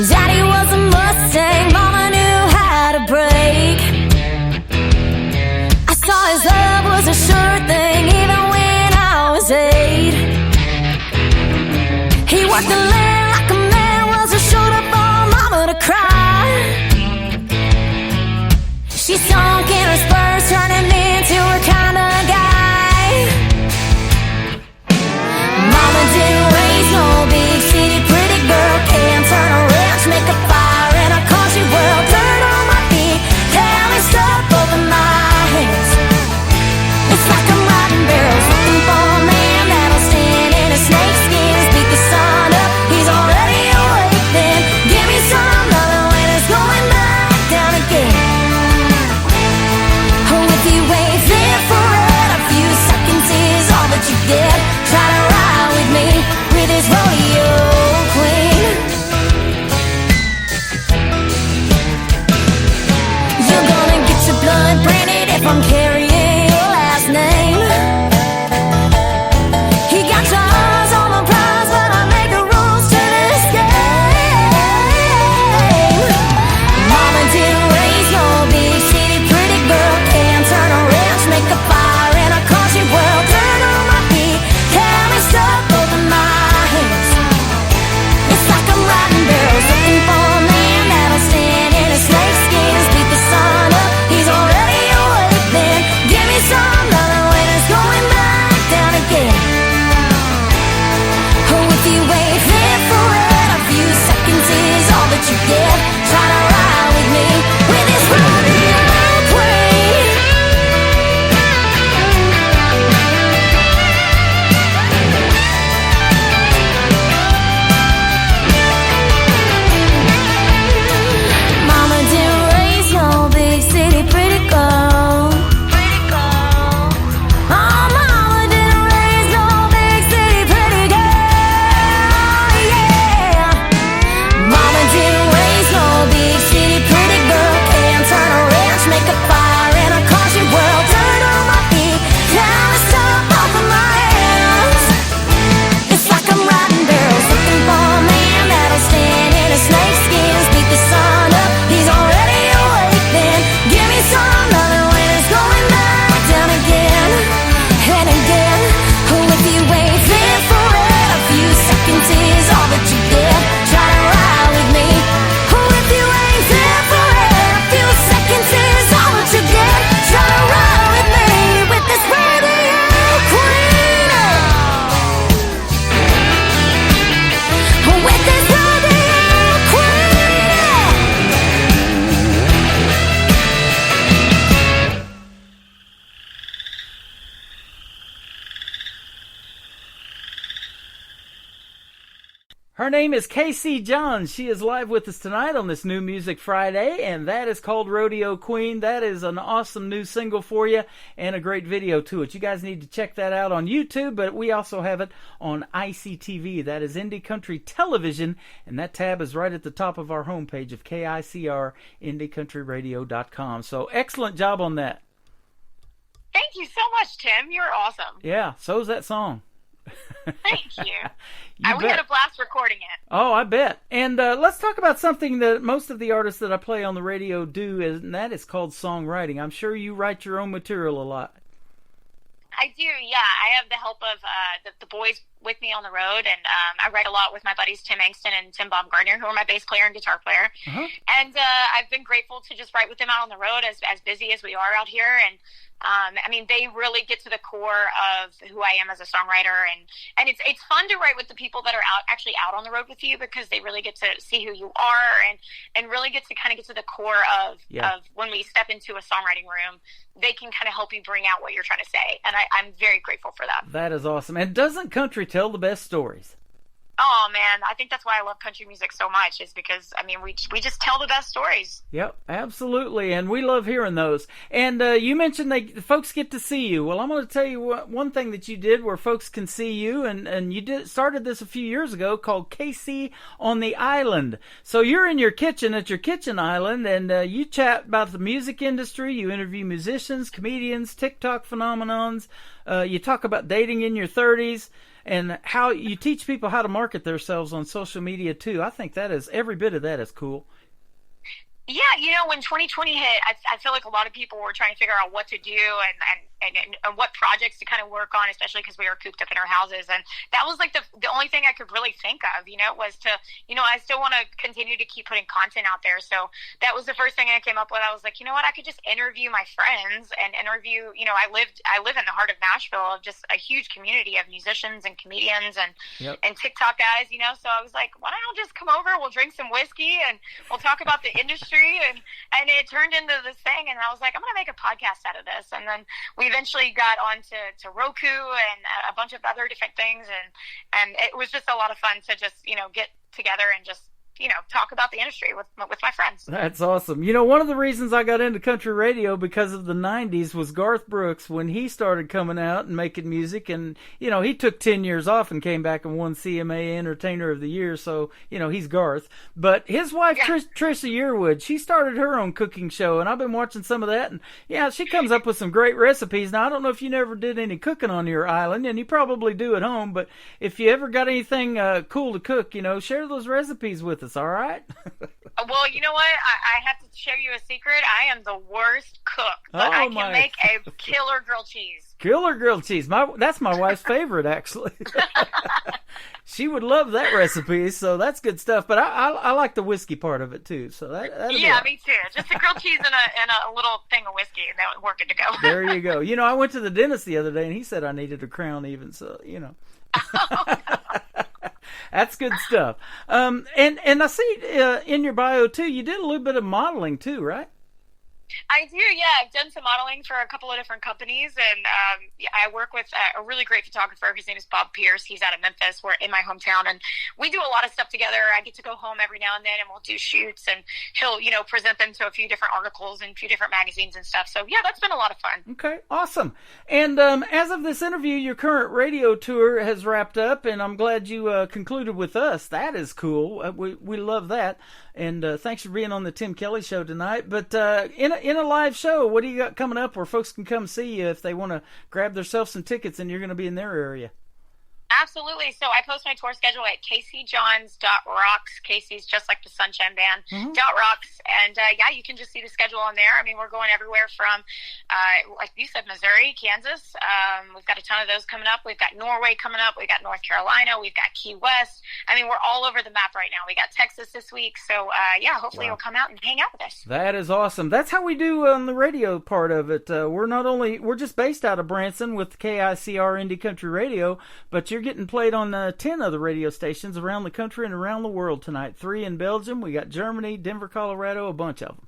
Daddy was a Mustang, Mama knew how to brake. I saw his love was a sure thing even when I was 8. He worked the land like a man was a shoulder for Mama to cry. She sunk in her spurs, turning into her kind of guy. Mama didn't raise no big city pretty girl. Can't turn a wrench, make a fire in a country world. Dirt on my feet, Cali stuff over my hands. It's like I'm riding barrels, looking for a man that'll stand in his snake skins. Beat the sun up, he's already awake. Then give me some other when it's going back down again. Oh, if you ain't there for it, a few seconds is all that you get. Try to ride with me, with this rodeo queen. You're gonna get your blood branded if I'm carrying your last name. He got your eyes on the prize, but I make the rules to this game. Mama didn't raise no big city pretty girl. Can't turn a wrench, make a fire in a country world. Dirt on my feet, Cali stuff over my hands. It's like I'm riding barrels, looking for a man that'll stand in his snake skins. Beat the sun up, he's already awake. Then give me some other when it's going back down again. Oh, if you ain't there for it, a few seconds is all that you get. Try to ride with me, with this rodeo queen. Mama didn't raise no big city pretty girl. Oh, Mama didn't raise no big city pretty girl. Yeah. Mama didn't raise no big city pretty girl. Can't turn a wrench, make a fire in a country world. Dirt on my feet, Cali stuff over my hands. It's like I'm riding barrels, looking for a man that'll stand in his snake skins. Beat the sun up, he's already awake. Then give me some other when it's going back down again and again. Oh, if you ain't there for it, a few seconds is all that you get. Try to ride with me. Oh, if you ain't there for it, a few seconds is all that you get. Try to ride with me, with this rodeo queen. Oh, with this rodeo queen. Her name is KC Johns. She is live with us tonight on this New Music Friday, and that is called Rodeo Queen. That is an awesome new single for you and a great video to it. You guys need to check that out on YouTube, but we also have it on ICTV. That is Indie Country Television, and that tab is right at the top of our homepage of KICR, IndieCountryRadio.com. So excellent job on that. Thank you so much, Tim. You're awesome. Yeah, so's that song. Thank you. You We bet. had a blast recording it. Oh, I bet. And let's talk about something that most of the artists that I play on the radio do, and that is called songwriting. I'm sure you write your own material a lot. I do, yeah. I have the help of the boys with me on the road, and I write a lot with my buddies Tim Angston and Tim Baumgartner, who are my bass player and guitar player. Uh-huh. And I've been grateful to just write with them out on the road, as busy as we are out here. And I mean, they really get to the core of who I am as a songwriter, and it's fun to write with the people that are actually out on the road with you, because they really get to see who you are and really get to kind of get to the core of when we step into a songwriting room. They can kind of help you bring out what you're trying to say, and I'm very grateful for that. That is awesome. And doesn't country tell the best stories? Oh man, I think that's why I love country music so much, is because, I mean, we just tell the best stories. Yep, absolutely, and we love hearing those. And you mentioned folks get to see you. Well, I'm going to tell you one thing that you did where folks can see you, and you started this a few years ago called KC on the Island. So you're in your kitchen at your kitchen island, and you chat about the music industry. You interview musicians, comedians, TikTok phenomenons. You talk about dating in your 30s. And how you teach people how to market themselves on social media, too. I think every bit of that is cool. Yeah, when 2020 hit, I feel like a lot of people were trying to figure out what to do and what projects to kind of work on, especially because we were cooped up in our houses. And that was like the only thing I could really think of, was to, I still want to continue to keep putting content out there. So that was the first thing I came up with. I was like, you know what, I could just interview my friends and interview, I live in the heart of Nashville, of just a huge community of musicians and comedians and TikTok guys, So I was like, why don't I just come over? We'll drink some whiskey and we'll talk about the industry. And it turned into this thing, and I was like, I'm going to make a podcast out of this. And then we eventually got on to Roku and a bunch of other different things, and it was just a lot of fun to just, get together and just, talk about the industry with my friends. That's awesome. One of the reasons I got into country radio because of the 90s was Garth Brooks when he started coming out and making music. And, he took 10 years off and came back and won CMA Entertainer of the Year. So, he's Garth. But his wife, Trisha Yearwood, she started her own cooking show. And I've been watching some of that. And, she comes up with some great recipes. Now, I don't know if you never did any cooking on your island, and you probably do at home. But if you ever got anything cool to cook, share those recipes with us. All right. Well, you know what? I have to share you a secret. I am the worst cook, but I can make a killer grilled cheese. Killer grilled cheese. That's my wife's favorite, actually. She would love that recipe, so that's good stuff. But I like the whiskey part of it too. So yeah, me too. Just a grilled cheese and a little thing of whiskey, and that would work good to go. There you go. I went to the dentist the other day, and he said I needed a crown even. So Oh, no. That's good stuff. And I see in your bio, too, you did a little bit of modeling, too, right? I do, yeah. I've done some modeling for a couple of different companies, and I work with a really great photographer. His name is Bob Pierce. He's out of Memphis. We're in my hometown, and we do a lot of stuff together. I get to go home every now and then, and we'll do shoots, and he'll, present them to a few different articles and a few different magazines and stuff. So, yeah, that's been a lot of fun. Okay, awesome. And as of this interview, your current radio tour has wrapped up, and I'm glad you concluded with us. That is cool. We love that. And thanks for being on the Tim Kelly Show tonight. But in a live show, what do you got coming up where folks can come see you if they want to grab themselves some tickets and you're going to be in their area? Absolutely. So I post my tour schedule at caseyjohns.rocks. Casey's just like the Sunshine Band, .rocks. And, you can just see the schedule on there. I mean, we're going everywhere from, like you said, Missouri, Kansas. We've got a ton of those coming up. We've got Norway coming up. We've got North Carolina. We've got Key West. I mean, we're all over the map right now. We got Texas this week. So, hopefully you'll come out and hang out with us. That is awesome. That's how we do on the radio part of it. We're just based out of Branson with KICR Indie Country Radio, but you're getting played on 10 other radio stations around the country and around the world tonight. 3 in Belgium. We got Germany, Denver, Colorado, a bunch of them.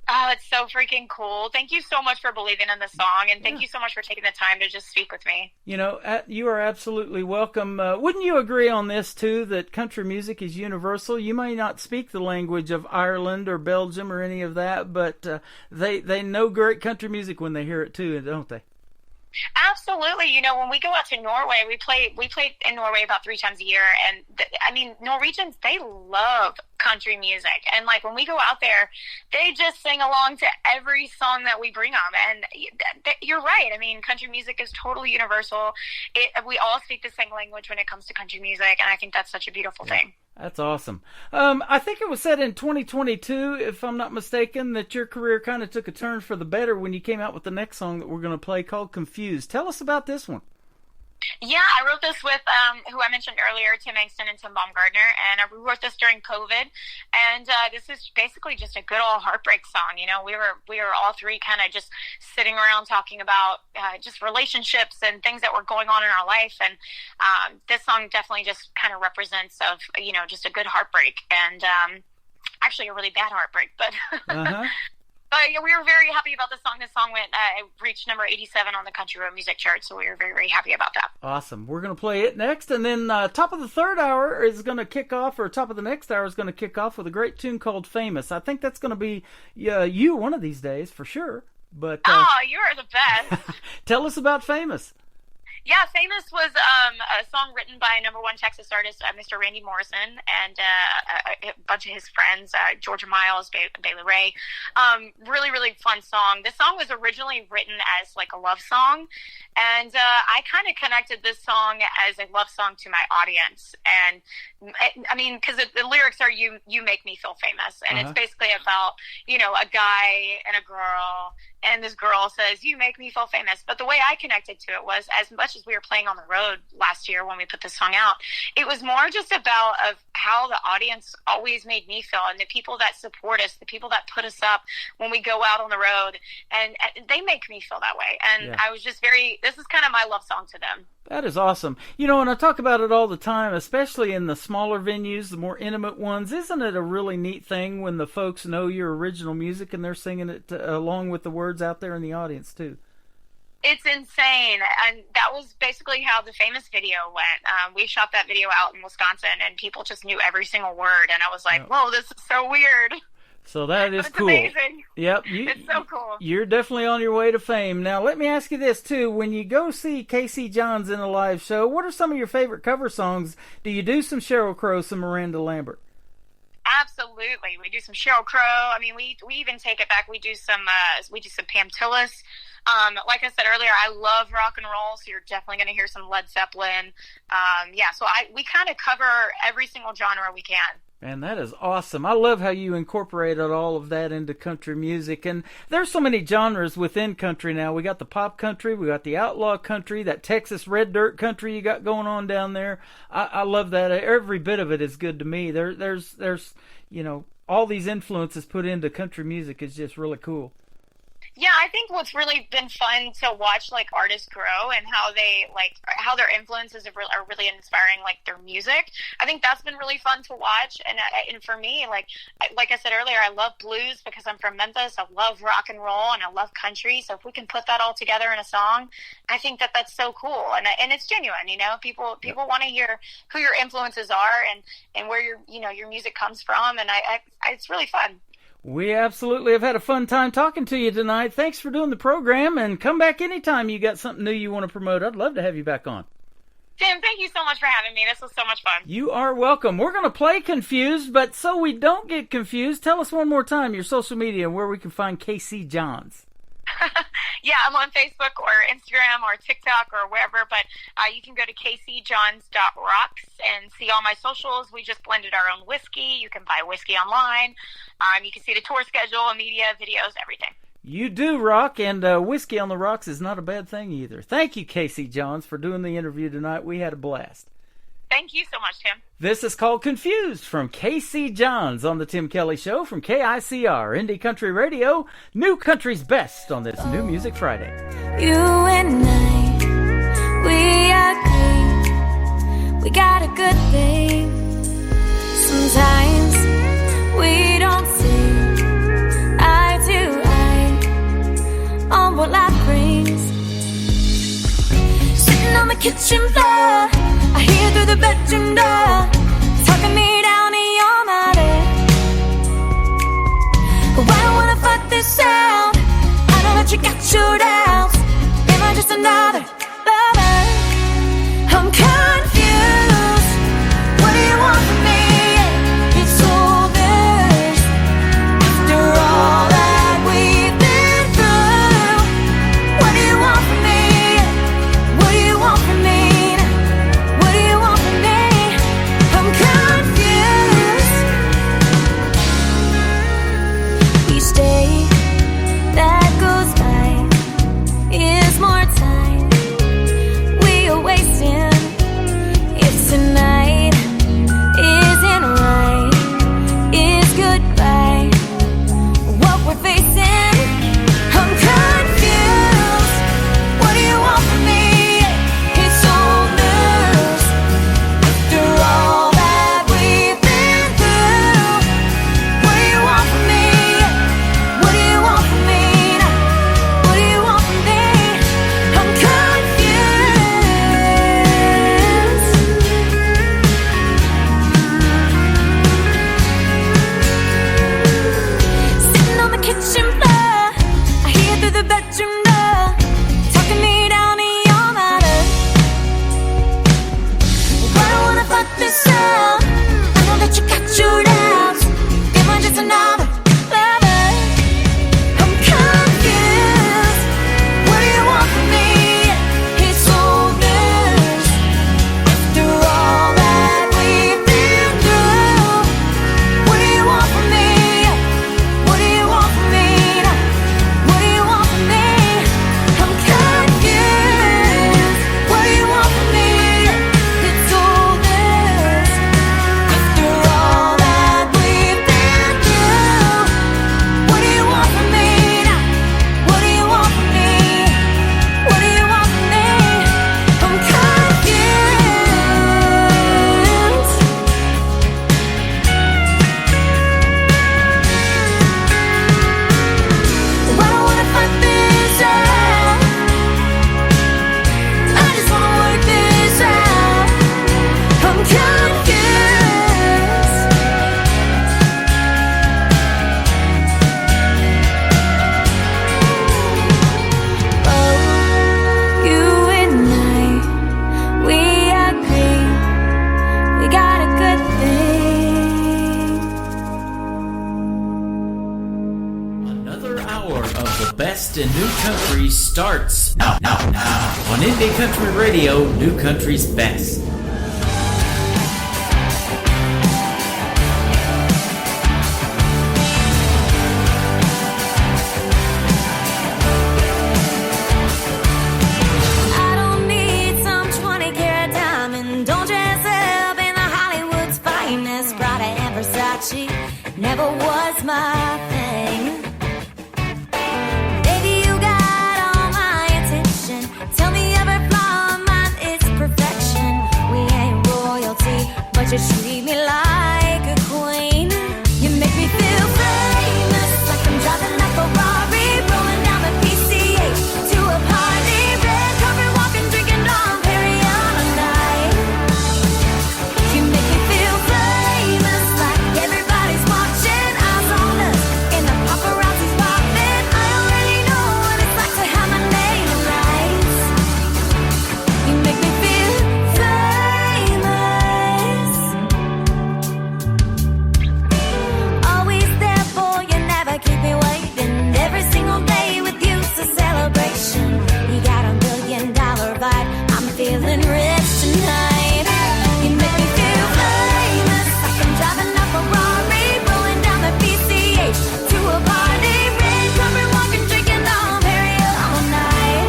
Oh, it's so freaking cool. Thank you so much for believing in the song, and thank you so much for taking the time to just speak with me. You are absolutely welcome. Wouldn't you agree on this, too, that country music is universal? You may not speak the language of Ireland or Belgium or any of that, but they know great country music when they hear it, too, don't they? Absolutely. When we go out to Norway, we play in Norway about 3 times a year. And Norwegians, they love country music. And like when we go out there, they just sing along to every song that we bring them. And you're right. I mean, country music is totally universal. We all speak the same language when it comes to country music. And I think that's such a beautiful thing. That's awesome. I think it was said in 2022, if I'm not mistaken, that your career kind of took a turn for the better when you came out with the next song that we're going to play called Confused. Tell us about this one. Yeah, I wrote this with who I mentioned earlier, Tim Angston and Tim Baumgardner, and we wrote this during COVID. And this is basically just a good old heartbreak song. We were all three kind of just sitting around talking about just relationships and things that were going on in our life. And this song definitely just kind of represents of just a good heartbreak and actually a really bad heartbreak, but. But yeah, we were very happy about the song. This song it reached number 87 on the Country Road Music chart, so we were very, very happy about that. Awesome. We're going to play it next, and then top of the third hour is going to kick off, or top of the next hour is going to kick off with a great tune called Famous. I think that's going to be you one of these days, for sure. But you are the best. Tell us about Famous. Yeah, Famous was a song written by number one Texas artist, Mr. Randy Morrison, and a bunch of his friends, Georgia Miles, Bailey Ray. Really, really fun song. This song was originally written as like a love song, and I kind of connected this song as a love song to my audience. And I mean, because the lyrics are "You make me feel famous," and it's basically about a guy and a girl. And this girl says, "You make me feel famous." But the way I connected to it was, as much as we were playing on the road last year when we put this song out, it was more just about of how the audience always made me feel, and the people that support us, the people that put us up when we go out on the road, and they make me feel that way. And I was just this is kind of my love song to them. That is awesome. And I talk about it all the time, especially in the smaller venues, the more intimate ones. Isn't it a really neat thing when the folks know your original music and they're singing it along with the words out there in the audience, too? It's insane. And that was basically how the Famous video went. We shot that video out in Wisconsin, and people just knew every single word. And I was like, whoa, this is so weird. So that is cool. Amazing. Yep. It's so cool. You're definitely on your way to fame. Now, let me ask you this, too. When you go see Casey Johns in a live show, what are some of your favorite cover songs? Do you do some Sheryl Crow, some Miranda Lambert? Absolutely. We do some Sheryl Crow. I mean, we even take it back. We do some Pam Tillis. Like I said earlier, I love rock and roll, so you're definitely going to hear some Led Zeppelin. So we kind of cover every single genre we can. And that is awesome. I love how you incorporated all of that into country music. And there's so many genres within country now. We got the pop country, we got the outlaw country, that Texas red dirt country you got going on down there. I love that. Every bit of it is good to me. There's all these influences put into country music is just really cool. Yeah, I think what's really been fun to watch like artists grow and how their influences are really inspiring like their music. I think that's been really fun to watch. And for me, like I said earlier, I love blues because I'm from Memphis. I love rock and roll and I love country. So if we can put that all together in a song, I think that's so cool. And it's genuine, people want to hear who your influences are and where your music comes from. And it's really fun. We absolutely have had a fun time talking to you tonight. Thanks for doing the program, and come back anytime you got something new you want to promote. I'd love to have you back on. Tim, thank you so much for having me. This was so much fun. You are welcome. We're going to play Confused, but so we don't get confused, tell us one more time your social media and where we can find Casey Johns. Yeah, I'm on Facebook or Instagram or TikTok or wherever, but you can go to caseyjohns.rocks and see all my socials. We just blended our own whiskey. You can buy whiskey online. You can see the tour schedule, media, videos, everything. You do rock, and Whiskey on the Rocks is not a bad thing either. Thank you, Casey Johns, for doing the interview tonight. We had a blast. Thank you so much, Tim. This is called Confused from Casey Johns on the Tim Kelly Show from KICR, Indie Country Radio, New Country's Best on this New Music Friday. You and I, we are great. We got a good thing. Sometimes we don't see eye to eye on what life brings. Sitting on the kitchen floor, I hear through the bedroom door, talking me down and you're not it. But I don't wanna fight this out. I know that you got your doubts. Am I just another lover? I'm confused. What do you want from me? It's over. After all that we've been through, what do you want from me? What do you want from me? Each day that goes by, best in new country starts now. On Indie Country Radio, New Country's Best. I don't need some 20-carat diamond. Don't dress up in the Hollywood's finest. Prada and Versace never was my thing. Baby, you got all my attention. Tell me every flaw of mine is perfection. We ain't royalty, but you treat me like a queen. You make me feel famous, like I'm driving a Ferrari, rolling down the PCH to a party. Red carpet walking, drinking Dom Perignon all night. You make me feel famous, like everybody's watching, eyes on us, and the paparazzi's popping. I already know what it's like to have my name in lights. You make me feel famous. Always there for you, never keep me waiting. Every single day with you's a celebration. You got $1 billion vibe, I'm feeling rich tonight. You make me feel famous, like I'm driving a Ferrari, rolling down the PCH to a party. Red carpet walking, drinking Dom Perignon all night.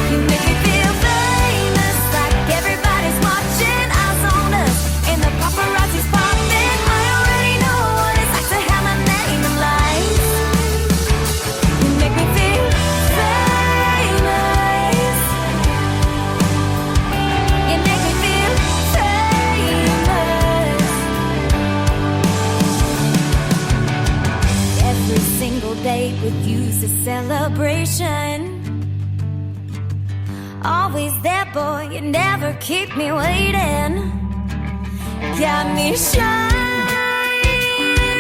You make me feel famous, like everybody's watching, eyes on us, and the paparazzi's popping. I already know what it's like to have my name in lights. You make me feel famous. You make me feel famous. Every single day with you's a celebration. Always there, boy, you never keep me waiting. Got me shining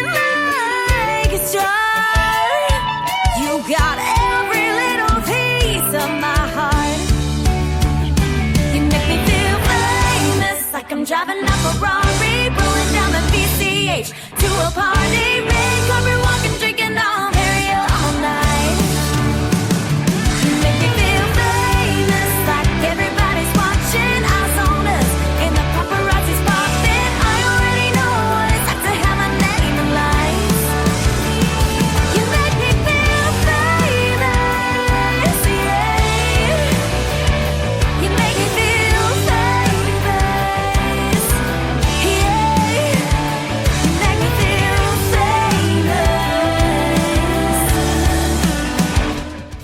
like a star. You got every little piece of my heart. You make me feel famous, like I'm driving a Ferrari, rolling down the PCH to a party. Red carpet walking, drinking Dom Perignon all night. You make me feel famous, like everybody's watching, eyes on us, and the paparazzi's popping. I already know what it's like to have my name in lights. You make me feel famous, yeah. You make me feel famous, yeah. You make me feel famous.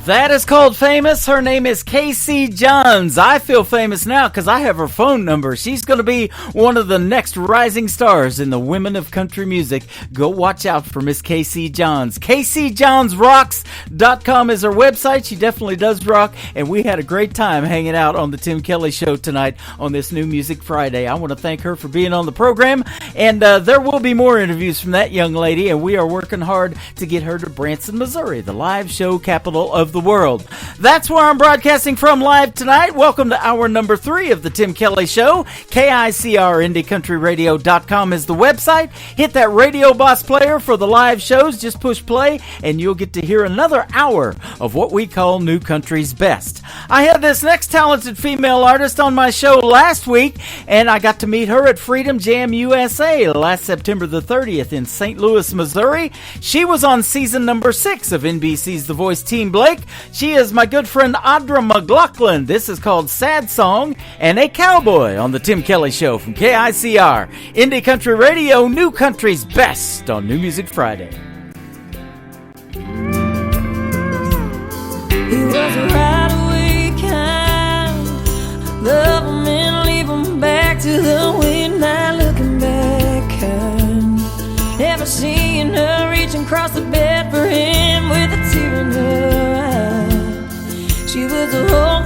That is called Famous. Her name is Casey Johns. I feel famous now because I have her phone number. She's going to be one of the next rising stars in the women of country music. Go watch out for Miss Casey Johns. CaseyJohnsRocks.com is her website. She definitely does rock, and we had a great time hanging out on the Tim Kelly Show tonight on this New Music Friday. I want to thank her for being on the program, and there will be more interviews from that young lady, and we are working hard to get her to Branson, Missouri, the live show capital of the world. That's where I'm broadcasting from live tonight. Welcome to hour number 3 of the Tim Kelly Show. KICRIndieCountryRadio.com is the website. Hit that Radio Boss player for the live shows. Just push play and you'll get to hear another hour of what we call New Country's Best. I had this next talented female artist on my show last week, and I got to meet her at Freedom Jam USA last September the 30th in St. Louis, Missouri. She was on season number 6 of NBC's The Voice Team Blake. She is my good friend Audra McLaughlin. This is called Sad Song and a Cowboy on the Tim Kelly Show from KICR. Indie Country Radio, New Country's Best on New Music Friday. He was a right-away kind, love him and leave him back to the way, not looking back kind. Never seeing her reaching across the bed for him with a tear in her eye. She was a whole